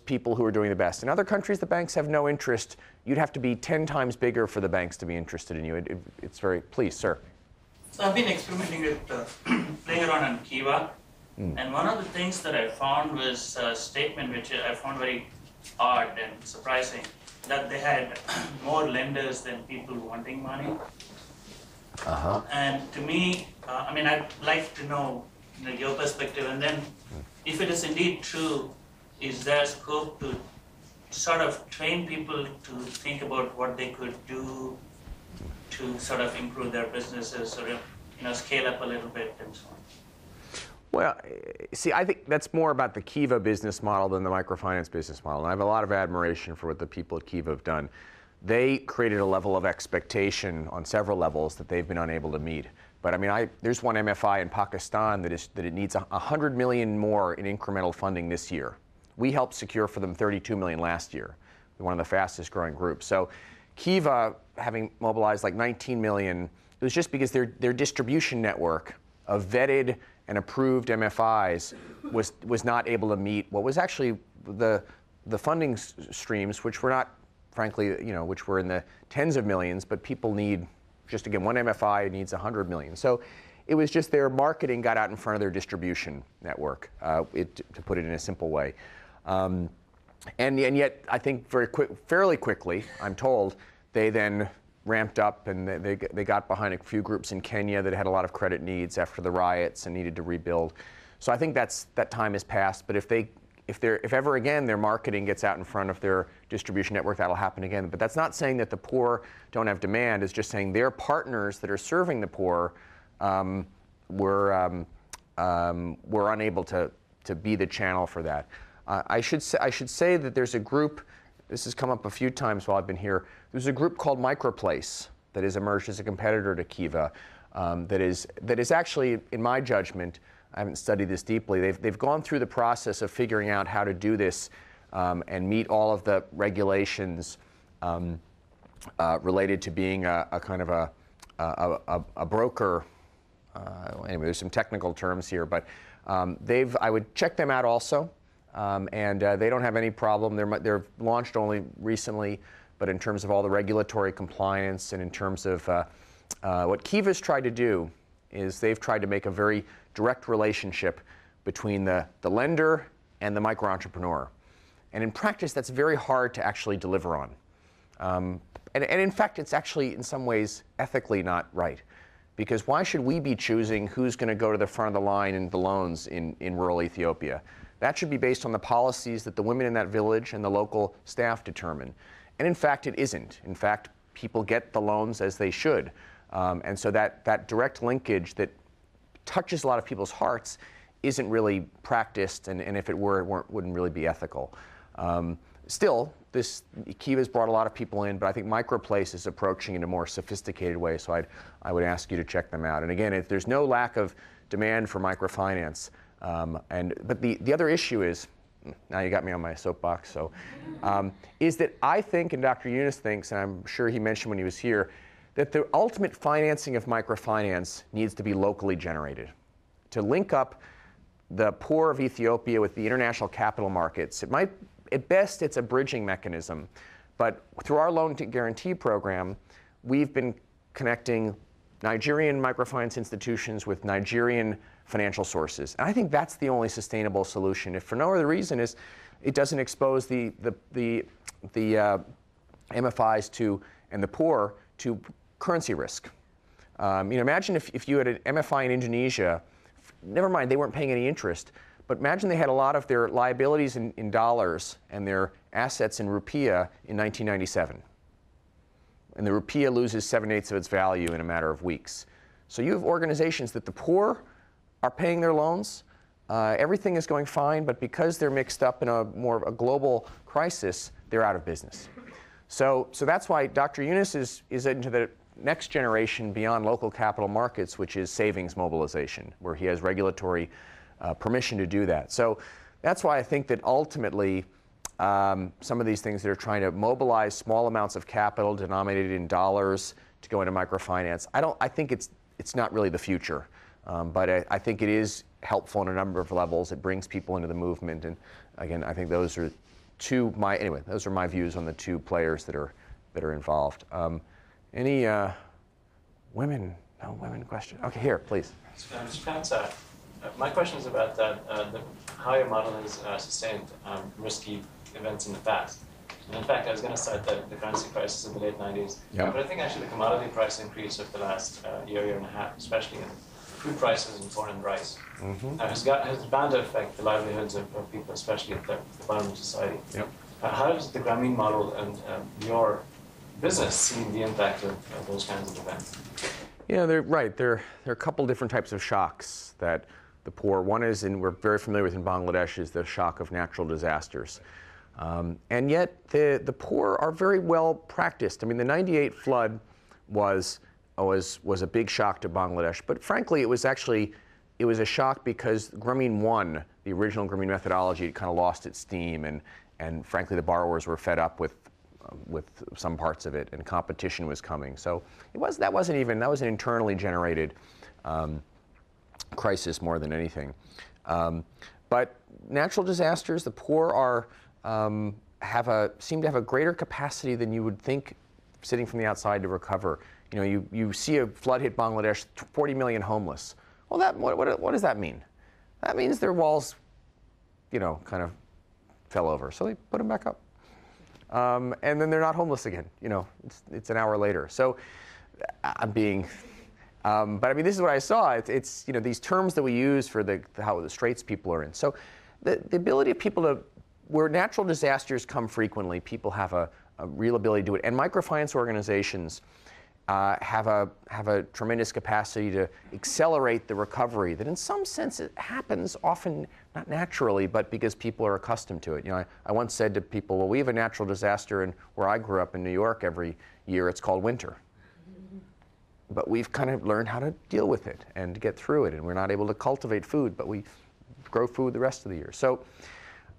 people who are doing the best. In other countries, the banks have no interest. You'd have to be 10 times bigger for the banks to be interested in you. It's very, please, sir. So I've been experimenting with playing around on Kiva, and one of the things that I found was a statement which I found very odd and surprising, that they had more lenders than people wanting money. And to me, I mean, I'd like to know, your perspective, and then if it is indeed true, is there scope to sort of train people to think about what they could do to sort of improve their businesses or scale up a little bit and so on? Well, see, I think that's more about the Kiva business model than the microfinance business model. And I have a lot of admiration for what the people at Kiva have done. They created a level of expectation on several levels that they've been unable to meet. But I mean, there's one MFI in Pakistan that it needs 100 million more in incremental funding this year. We helped secure for them 32 million last year. We're one of the fastest growing groups. So Kiva, having mobilized like 19 million, it was just because their distribution network of vetted and approved MFIs was not able to meet what was actually the funding streams, which were not, frankly, which were in the tens of millions, but people need, just again, one MFI needs 100 million. So it was just their marketing got out in front of their distribution network, to put it in a simple way. And yet, I think fairly quickly, I'm told, they then ramped up and they got behind a few groups in Kenya that had a lot of credit needs after the riots and needed to rebuild. So I think that time has passed. But if ever again their marketing gets out in front of their distribution network, that'll happen again. But that's not saying that the poor don't have demand. It's just saying their partners that are serving the poor were unable to be the channel for that. I should say that there's a group. This has come up a few times while I've been here. There's a group called Microplace that has emerged as a competitor to Kiva. That is actually, in my judgment, I haven't studied this deeply. They've gone through the process of figuring out how to do this and meet all of the regulations related to being a kind of a broker. Anyway, there's some technical terms here, but I would check them out also. And they don't have any problem. They're launched only recently, but in terms of all the regulatory compliance and in terms of what Kiva's tried to do is they've tried to make a very direct relationship between the lender and the micro-entrepreneur. And in practice, that's very hard to actually deliver on. And in fact, it's actually in some ways ethically not right. Because why should we be choosing who's going to go to the front of the line in the loans in rural Ethiopia? That should be based on the policies that the women in that village and the local staff determine. And in fact, it isn't. In fact, people get the loans as they should. And so that direct linkage that touches a lot of people's hearts isn't really practiced, and if it were, wouldn't really be ethical. Still, Kiva's brought a lot of people in, but I think Microplace is approaching in a more sophisticated way, so I would ask you to check them out. And again, there's no lack of demand for microfinance. But the other issue is, now you got me on my soapbox, so, is that I think, and Dr. Yunus thinks, and I'm sure he mentioned when he was here, that the ultimate financing of microfinance needs to be locally generated. To link up the poor of Ethiopia with the international capital markets, at best it's a bridging mechanism, but through our loan guarantee program, we've been connecting Nigerian microfinance institutions with Nigerian financial sources. And I think that's the only sustainable solution. If for no other reason is it doesn't expose the MFIs and the poor to currency risk. Imagine if you had an MFI in Indonesia, never mind, they weren't paying any interest, but imagine they had a lot of their liabilities in dollars and their assets in rupiah in 1997. And the rupiah loses 7/8 of its value in a matter of weeks. So you have organizations that the poor are paying their loans. Everything is going fine, but because they're mixed up in a global crisis, they're out of business. So that's why Dr. Yunus is into the next generation beyond local capital markets, which is savings mobilization, where he has regulatory permission to do that. So that's why I think that ultimately some of these things that are trying to mobilize small amounts of capital denominated in dollars to go into microfinance, I think it's not really the future. But I think it is helpful on a number of levels. It brings people into the movement. And again, I think those are those are my views on the two players that are involved. Any women? No women question. Okay, here, please. My question is about how your model has sustained risky events in the past. And in fact, I was going to cite the currency crisis in the late 90s. Yeah. But I think actually the commodity price increase of the last year and a half, especially in food prices and corn and rice. Has bound to affect the livelihoods of people, especially at the bottom of society. Yep. How does the Grameen model and your business see the impact of those kinds of events? Yeah, they're right. There are a couple different types of shocks that the poor, one is, and we're very familiar with in Bangladesh, is the shock of natural disasters. And yet the poor are very well practiced. I mean, the '98 flood was a big shock to Bangladesh, but frankly, it was a shock because Grameen 1, the original Grameen methodology, kind of lost its steam, and frankly, the borrowers were fed up with some parts of it, and competition was coming. So that was an internally generated crisis more than anything. But natural disasters, the poor seem to have a greater capacity than you would think sitting from the outside to recover. You know, you see a flood hit Bangladesh, 40 million homeless. Well, what does that mean? That means their walls, you know, kind of fell over. So they put them back up. And then they're not homeless again. You know, it's an hour later. So I'm being, but I mean, this is what I saw. It's you know, these terms that we use for how the straits people are in. So the ability of people to, where natural disasters come frequently, people have a real ability to do it. And microfinance organizations have a tremendous capacity to accelerate the recovery that in some sense it happens often not naturally, but because people are accustomed to it. You know, I once said to people, well, we have a natural disaster where I grew up in New York every year. It's called winter. But we've kind of learned how to deal with it and get through it. And we're not able to cultivate food, but we grow food the rest of the year. So,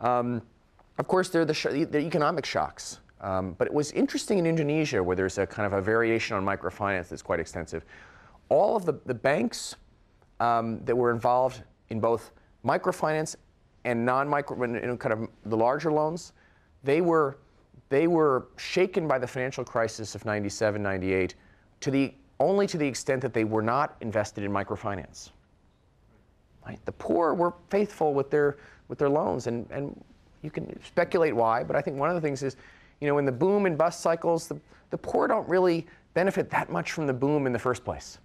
of course, there are the economic shocks. But it was interesting in Indonesia, where there's a kind of a variation on microfinance that's quite extensive. All of the banks that were involved in both microfinance and non-micro, kind of the larger loans, they were shaken by the financial crisis of '97, '98 only to the extent that they were not invested in microfinance. Right? The poor were faithful with their loans, and you can speculate why, but I think one of the things is, you know, in the boom and bust cycles, the poor don't really benefit that much from the boom in the first place.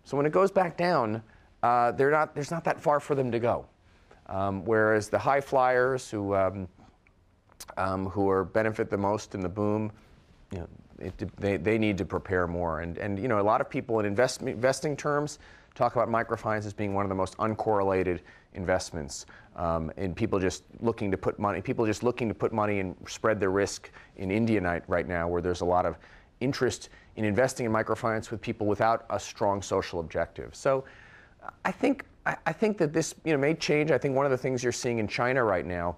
So when it goes back down, there's not that far for them to go. Whereas the high flyers who benefit the most in the boom, you know, they need to prepare more. And you know, a lot of people in investing terms talk about microfinance as being one of the most uncorrelated investments. And people just looking to put money and spread their risk in India right now, where there's a lot of interest in investing in microfinance with people without a strong social objective. So I think that this, you know, may change. I think one of the things you're seeing in China right now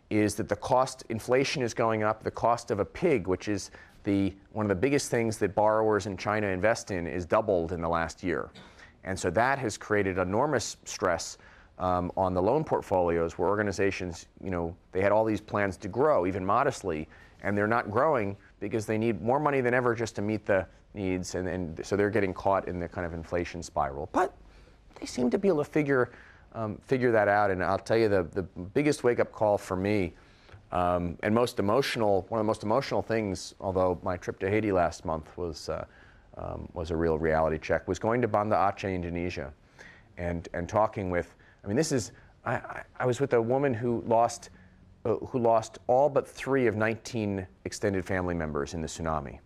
is that inflation is going up. The cost of a pig, which is one of the biggest things that borrowers in China invest in, is doubled in the last year. And so that has created enormous stress on the loan portfolios, where organizations, you know, they had all these plans to grow, even modestly, and they're not growing because they need more money than ever just to meet the needs, and so they're getting caught in the kind of inflation spiral. But they seem to be able to figure that out, and I'll tell you the biggest wake-up call for me, and one of the most emotional things, although my trip to Haiti last month was a real reality check, was going to Banda Aceh, Indonesia, and talking with, I mean, I was with a woman who lost all but 3 of 19 extended family members in the tsunami,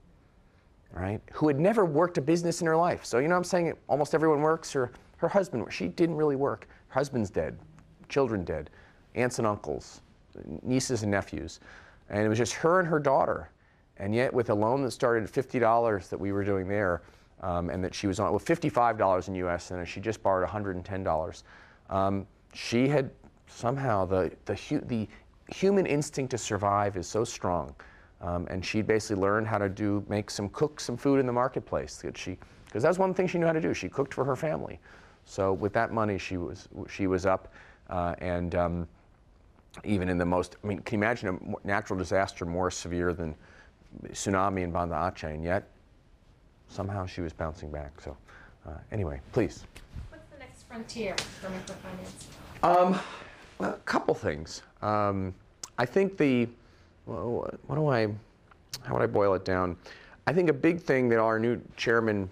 right? Who had never worked a business in her life. So, you know, I'm saying almost everyone works. Her husband, she didn't really work. Her husband's dead, children dead, aunts and uncles, nieces and nephews. And it was just her and her daughter. And yet with a loan that started at $50 that we were doing there, and that she was on, with $55 in US, and she just borrowed $110. She had somehow, the human instinct to survive is so strong. And she basically learned how to cook some food in the marketplace. Because that was one thing she knew how to do. She cooked for her family. So with that money, she was up, and even in the most, I mean, can you imagine a natural disaster more severe than tsunami in Banda Aceh, and yet somehow she was bouncing back. So anyway, please. What's the next frontier for microfinance? Well, a couple things. I think how would I boil it down? I think a big thing that our new chairman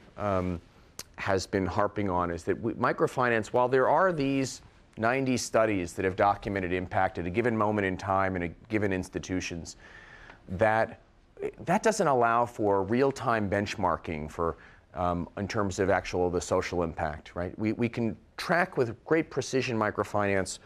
has been harping on is that microfinance, while there are these 90 studies that have documented impact at a given moment in time in a given institutions, that doesn't allow for real-time benchmarking for in terms of the social impact, right? We can track with great precision microfinance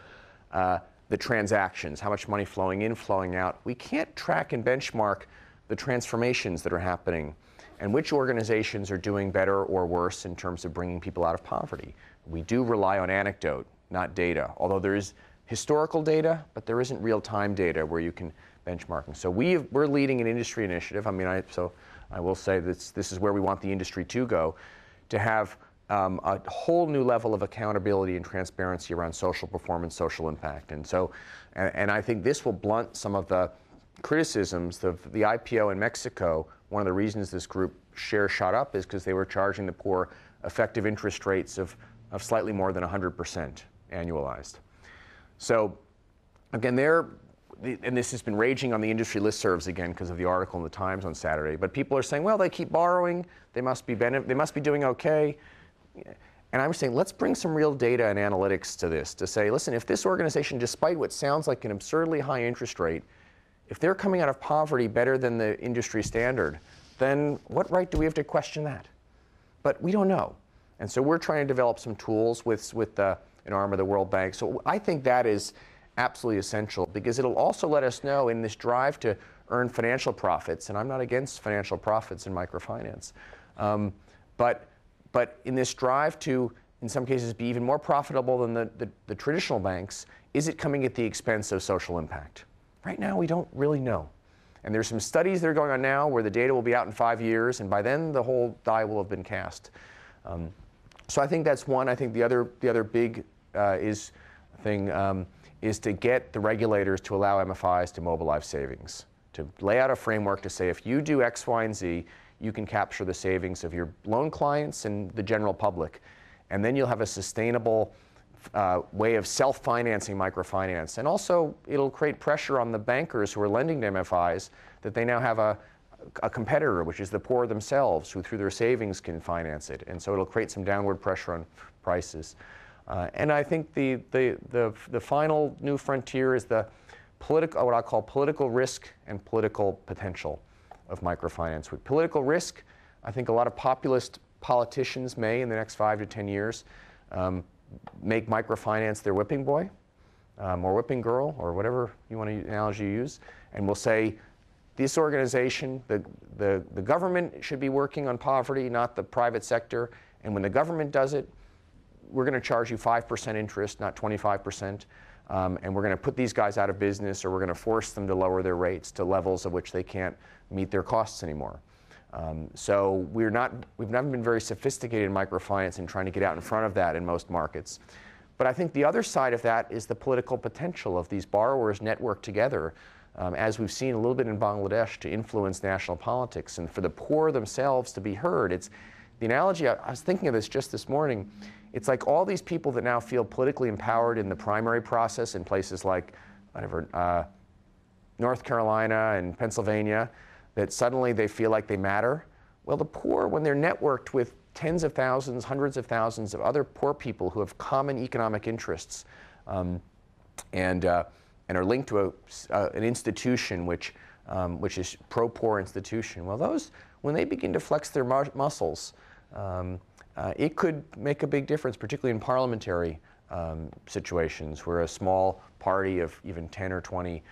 the transactions, how much money flowing in, flowing out. We can't track and benchmark the transformations that are happening and which organizations are doing better or worse in terms of bringing people out of poverty. We do rely on anecdote, not data, although there is historical data, but there isn't real-time data where you can benchmark. And so we're leading an industry initiative. I mean, I will say this is where we want the industry to go, to have a whole new level of accountability and transparency around social performance, social impact. And so, and I think this will blunt some of the criticisms of the IPO in Mexico. One of the reasons this group share shot up is because they were charging the poor effective interest rates of slightly more than 100% annualized. So again, and this has been raging on the industry listservs again because of the article in the Times on Saturday, but people are saying, well, they keep borrowing, they must be doing okay. And I'm saying, let's bring some real data and analytics to this to say, listen, if this organization, despite what sounds like an absurdly high interest rate, if they're coming out of poverty better than the industry standard, then what right do we have to question that? But we don't know. And so we're trying to develop some tools with an arm of the World Bank. So I think that is absolutely essential because it'll also let us know in this drive to earn financial profits, and I'm not against financial profits in microfinance, but in this drive to, in some cases, be even more profitable than the traditional banks, is it coming at the expense of social impact? Right now, we don't really know. And there's some studies that are going on now where the data will be out in 5 years, and by then the whole die will have been cast. So I think that's one. I think the other big is to get the regulators to allow MFIs to mobilize savings, to lay out a framework to say if you do X, Y, and Z, you can capture the savings of your loan clients and the general public. And then you'll have a sustainable way of self-financing microfinance. And also, it'll create pressure on the bankers who are lending to MFIs that they now have a competitor, which is the poor themselves, who through their savings can finance it. And so it'll create some downward pressure on prices. And I think the final new frontier is the what I call political risk and political potential of microfinance. With political risk, I think a lot of populist politicians may, in the next 5 to 10 years, make microfinance their whipping boy or whipping girl or whatever analogy you use, and will say, this organization, the government should be working on poverty, not the private sector, and when the government does it, we're going to charge you 5% interest, not 25%, and we're going to put these guys out of business, or we're going to force them to lower their rates to levels of which they can't meet their costs anymore. So we've not been very sophisticated in microfinance in trying to get out in front of that in most markets. But I think the other side of that is the political potential of these borrowers networked together, as we've seen a little bit in Bangladesh, to influence national politics and for the poor themselves to be heard. It's the analogy, I was thinking of this just this morning. It's like all these people that now feel politically empowered in the primary process in places like North Carolina and Pennsylvania, that suddenly they feel like they matter. Well, the poor, when they're networked with tens of thousands, hundreds of thousands of other poor people who have common economic interests and are linked to an institution which is pro-poor institution, well, those, when they begin to flex their muscles, it could make a big difference, particularly in parliamentary situations where a small party of even 10 or 20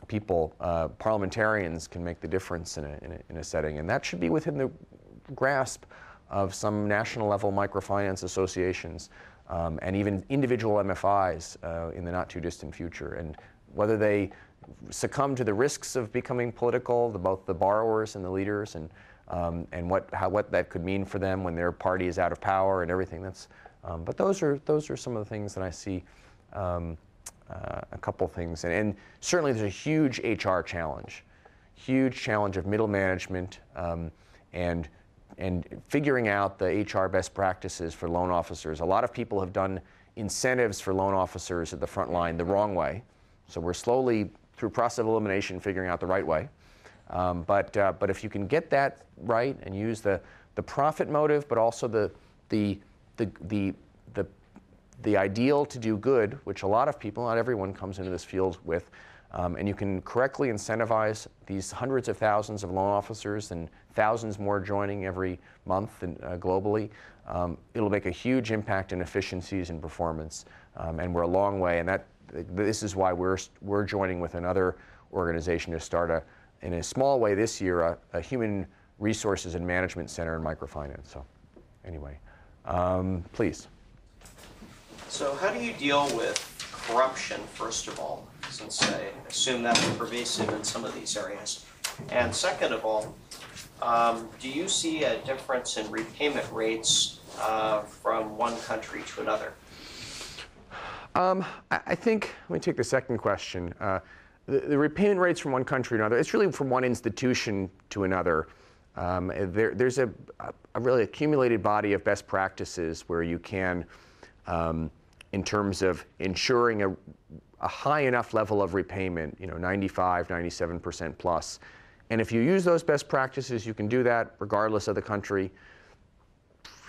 people, parliamentarians, can make the difference in a setting. And that should be within the grasp of some national level microfinance associations and even individual MFIs in the not too distant future. And whether they succumb to the risks of becoming political, both the borrowers and the leaders, and what that could mean for them when their party is out of power and everything. But those are some of the things that I see. A couple things, and certainly there's a huge HR challenge, of middle management and figuring out the HR best practices for loan officers. A lot of people have done incentives for loan officers at the front line the wrong way, so we're slowly, through process of elimination, figuring out the right way. But if you can get that right and use the the profit motive, but also the ideal to do good, which a lot of people, not everyone, comes into this field with. And you can correctly incentivize these hundreds of thousands of loan officers and thousands more joining every month and, globally. It'll make a huge impact in efficiencies and performance. And we're a long way. And this is why we're joining with another organization to start in a small way this year, a human resources and management center in microfinance. So anyway, please. So how do you deal with corruption, first of all, since I assume that's pervasive in some of these areas? And second of all, do you see a difference in repayment rates from one country to another? I think, let me take the second question. The repayment rates from one country to another, it's really from one institution to another. There's a really accumulated body of best practices where you can, in terms of ensuring a high enough level of repayment, 95, 97% plus. And if you use those best practices, you can do that regardless of the country.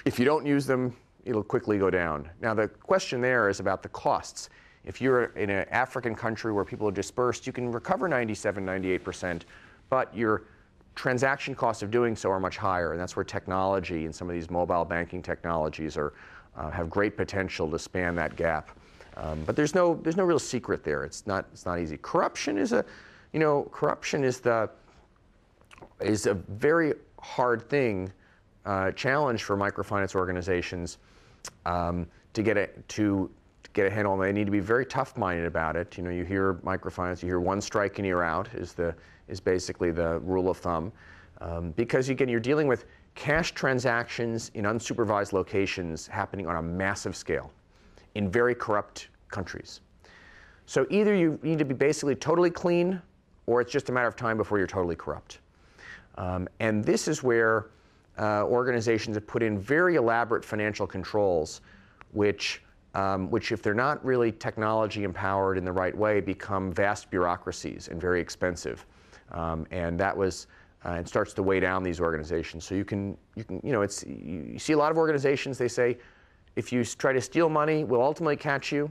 If you don't use them, it'll quickly go down. Now, the question there is about the costs. If you're in an African country where people are dispersed, you can recover 97, 98%, but your transaction costs of doing so are much higher, and that's where technology and some of these mobile banking technologies have great potential to span that gap. But there's no real secret there. It's not easy. Corruption is a very hard thing, challenge for microfinance organizations to get a handle on. They need to be very tough-minded about it. You hear microfinance, you hear one strike and you're out is basically the rule of thumb, because again, you're dealing with cash transactions in unsupervised locations happening on a massive scale in very corrupt countries. So either you need to be basically totally clean, or it's just a matter of time before you're totally corrupt. And this is where organizations have put in very elaborate financial controls, which if they're not really technology empowered in the right way, become vast bureaucracies and very expensive. And that was, it starts to weigh down these organizations. So you see a lot of organizations, they say, if you try to steal money, we'll ultimately catch you,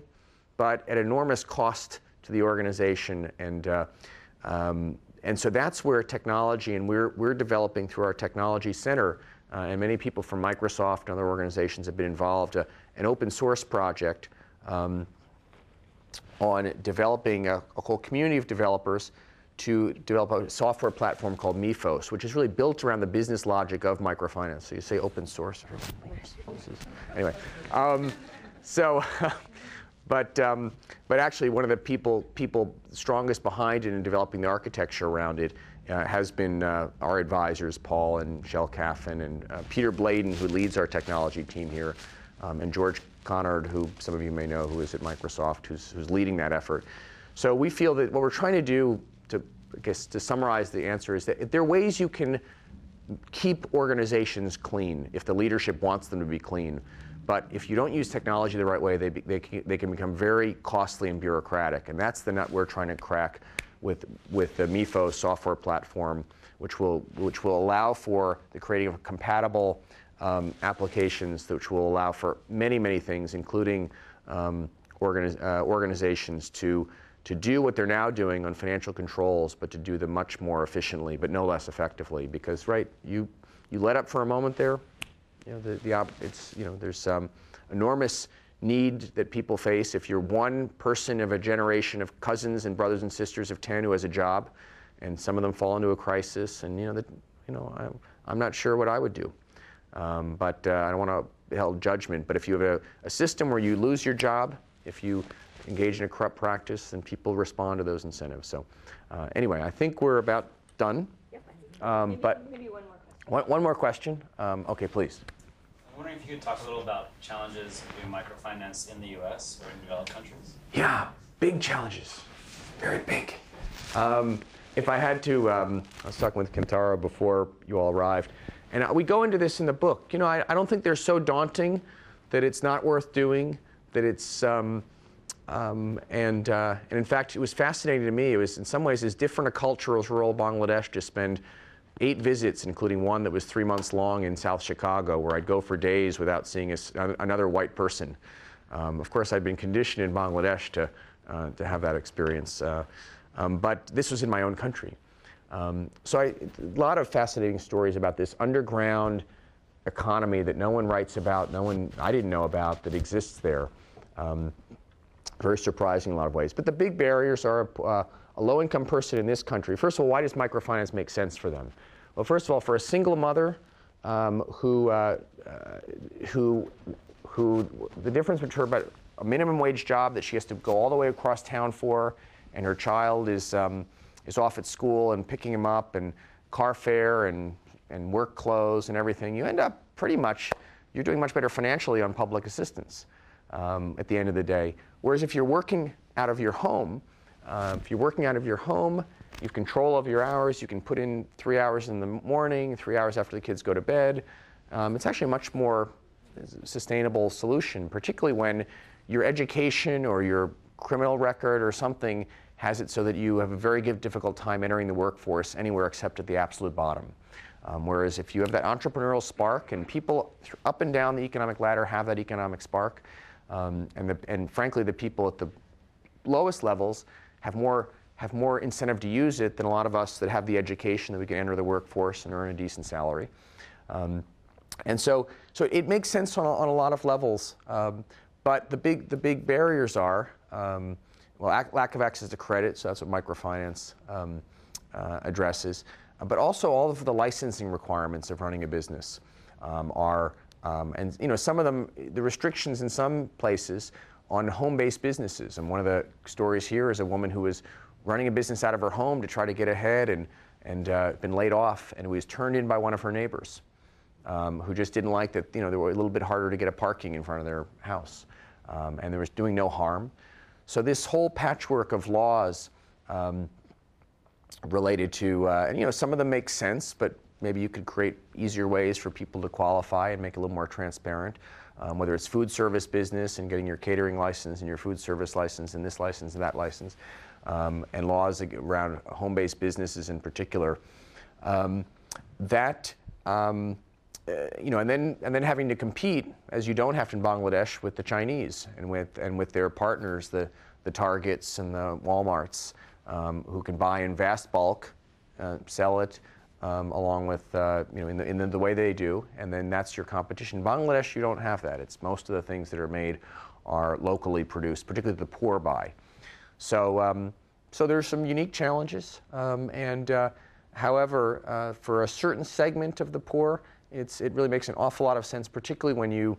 but at enormous cost to the organization. And so that's where technology, and we're developing through our technology center, and many people from Microsoft and other organizations have been involved, an open source project on developing a whole community of developers to develop a software platform called Mifos, which is really built around the business logic of microfinance. So you say open source. Anyway, but actually one of the people strongest behind it and developing the architecture around it has been our advisors, Paul and Shel Caffin and Peter Bladen, who leads our technology team here, and George Conard, who some of you may know, who is at Microsoft, who's leading that effort. So we feel that what we're trying to do, to summarize the answer, is that there are ways you can keep organizations clean if the leadership wants them to be clean. But if you don't use technology the right way, they can become very costly and bureaucratic. And that's the nut we're trying to crack with the Mifos software platform, which will allow for the creating of compatible applications, which will allow for many, many things, including organizations to do what they're now doing on financial controls, but to do them much more efficiently, but no less effectively. Because, right, you let up for a moment there. There's enormous need that people face. If you're one person of a generation of cousins and brothers and sisters of 10 who has a job, and some of them fall into a crisis, and I'm not sure what I would do. But I don't want to hold judgment. But if you have a system where you lose your job, if you engage in a corrupt practice, then people respond to those incentives. So anyway, I think we're about done. Yep. Maybe one more question. One more question. Okay, please. I'm wondering if you could talk a little about challenges of doing microfinance in the U.S. or in developed countries. Yeah, big challenges, very big. If I had to, I was talking with Kentaro before you all arrived, and we go into this in the book. I don't think they're so daunting that it's not worth doing, that it's, and in fact, it was fascinating to me. It was in some ways as different a culture as rural Bangladesh to spend 8 visits, including one that was 3 months long in South Chicago, where I'd go for days without seeing another white person. Of course, I'd been conditioned in Bangladesh to have that experience, but this was in my own country. So a lot of fascinating stories about this underground economy that no one writes about, I didn't know about, that exists there. Very surprising in a lot of ways. But the big barriers are a low-income person in this country. First of all, why does microfinance make sense for them? Well, first of all, for a single mother who the difference between her about a minimum wage job that she has to go all the way across town for, and her child is off at school and picking him up, and car fare and work clothes and everything, you end up pretty much, you're doing much better financially on public assistance at the end of the day. Whereas if you're working out of your home, you have control of your hours. You can put in 3 hours in the morning, 3 hours after the kids go to bed. It's actually a much more sustainable solution, particularly when your education or your criminal record or something has it so that you have a very difficult time entering the workforce anywhere except at the absolute bottom. Whereas if you have that entrepreneurial spark, and people up and down the economic ladder have that economic spark, and frankly, the people at the lowest levels have more incentive to use it than a lot of us that have the education that we can enter the workforce and earn a decent salary. And so it makes sense on a lot of levels. But the big barriers are, well, lack of access to credit, so that's what microfinance addresses. But also all of the licensing requirements of running a business and you know, some of them, the restrictions in some places on home-based businesses. And one of the stories here is a woman who was running a business out of her home to try to get ahead and been laid off, and was turned in by one of her neighbors who just didn't like that, you know, they were a little bit harder to get a parking in front of their house. And there was doing no harm. So this whole patchwork of laws related to, and you know, some of them make sense, but maybe you could create easier ways for people to qualify and make it a little more transparent. Whether it's food service business and getting your catering license and your food service license and this license and that license, and laws around home-based businesses in particular. You know, and then having to compete, as you don't have to in Bangladesh, with the Chinese and with their partners, the Targets and the Walmarts, who can buy in vast bulk, sell it along with you know, in the way they do, and then that's your competition. In Bangladesh, you don't have that. It's most of the things that are made are locally produced, particularly the poor buy. So so there's some unique challenges, however, for a certain segment of the poor, it really makes an awful lot of sense, particularly when you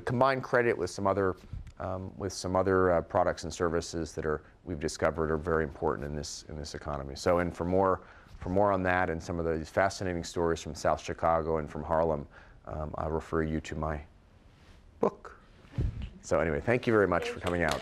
combine credit with some other products and services that we've discovered are very important in this economy. So, and for more on that and some of these fascinating stories from South Chicago and from Harlem, I'll refer you to my book. So anyway, thank you very much for coming out.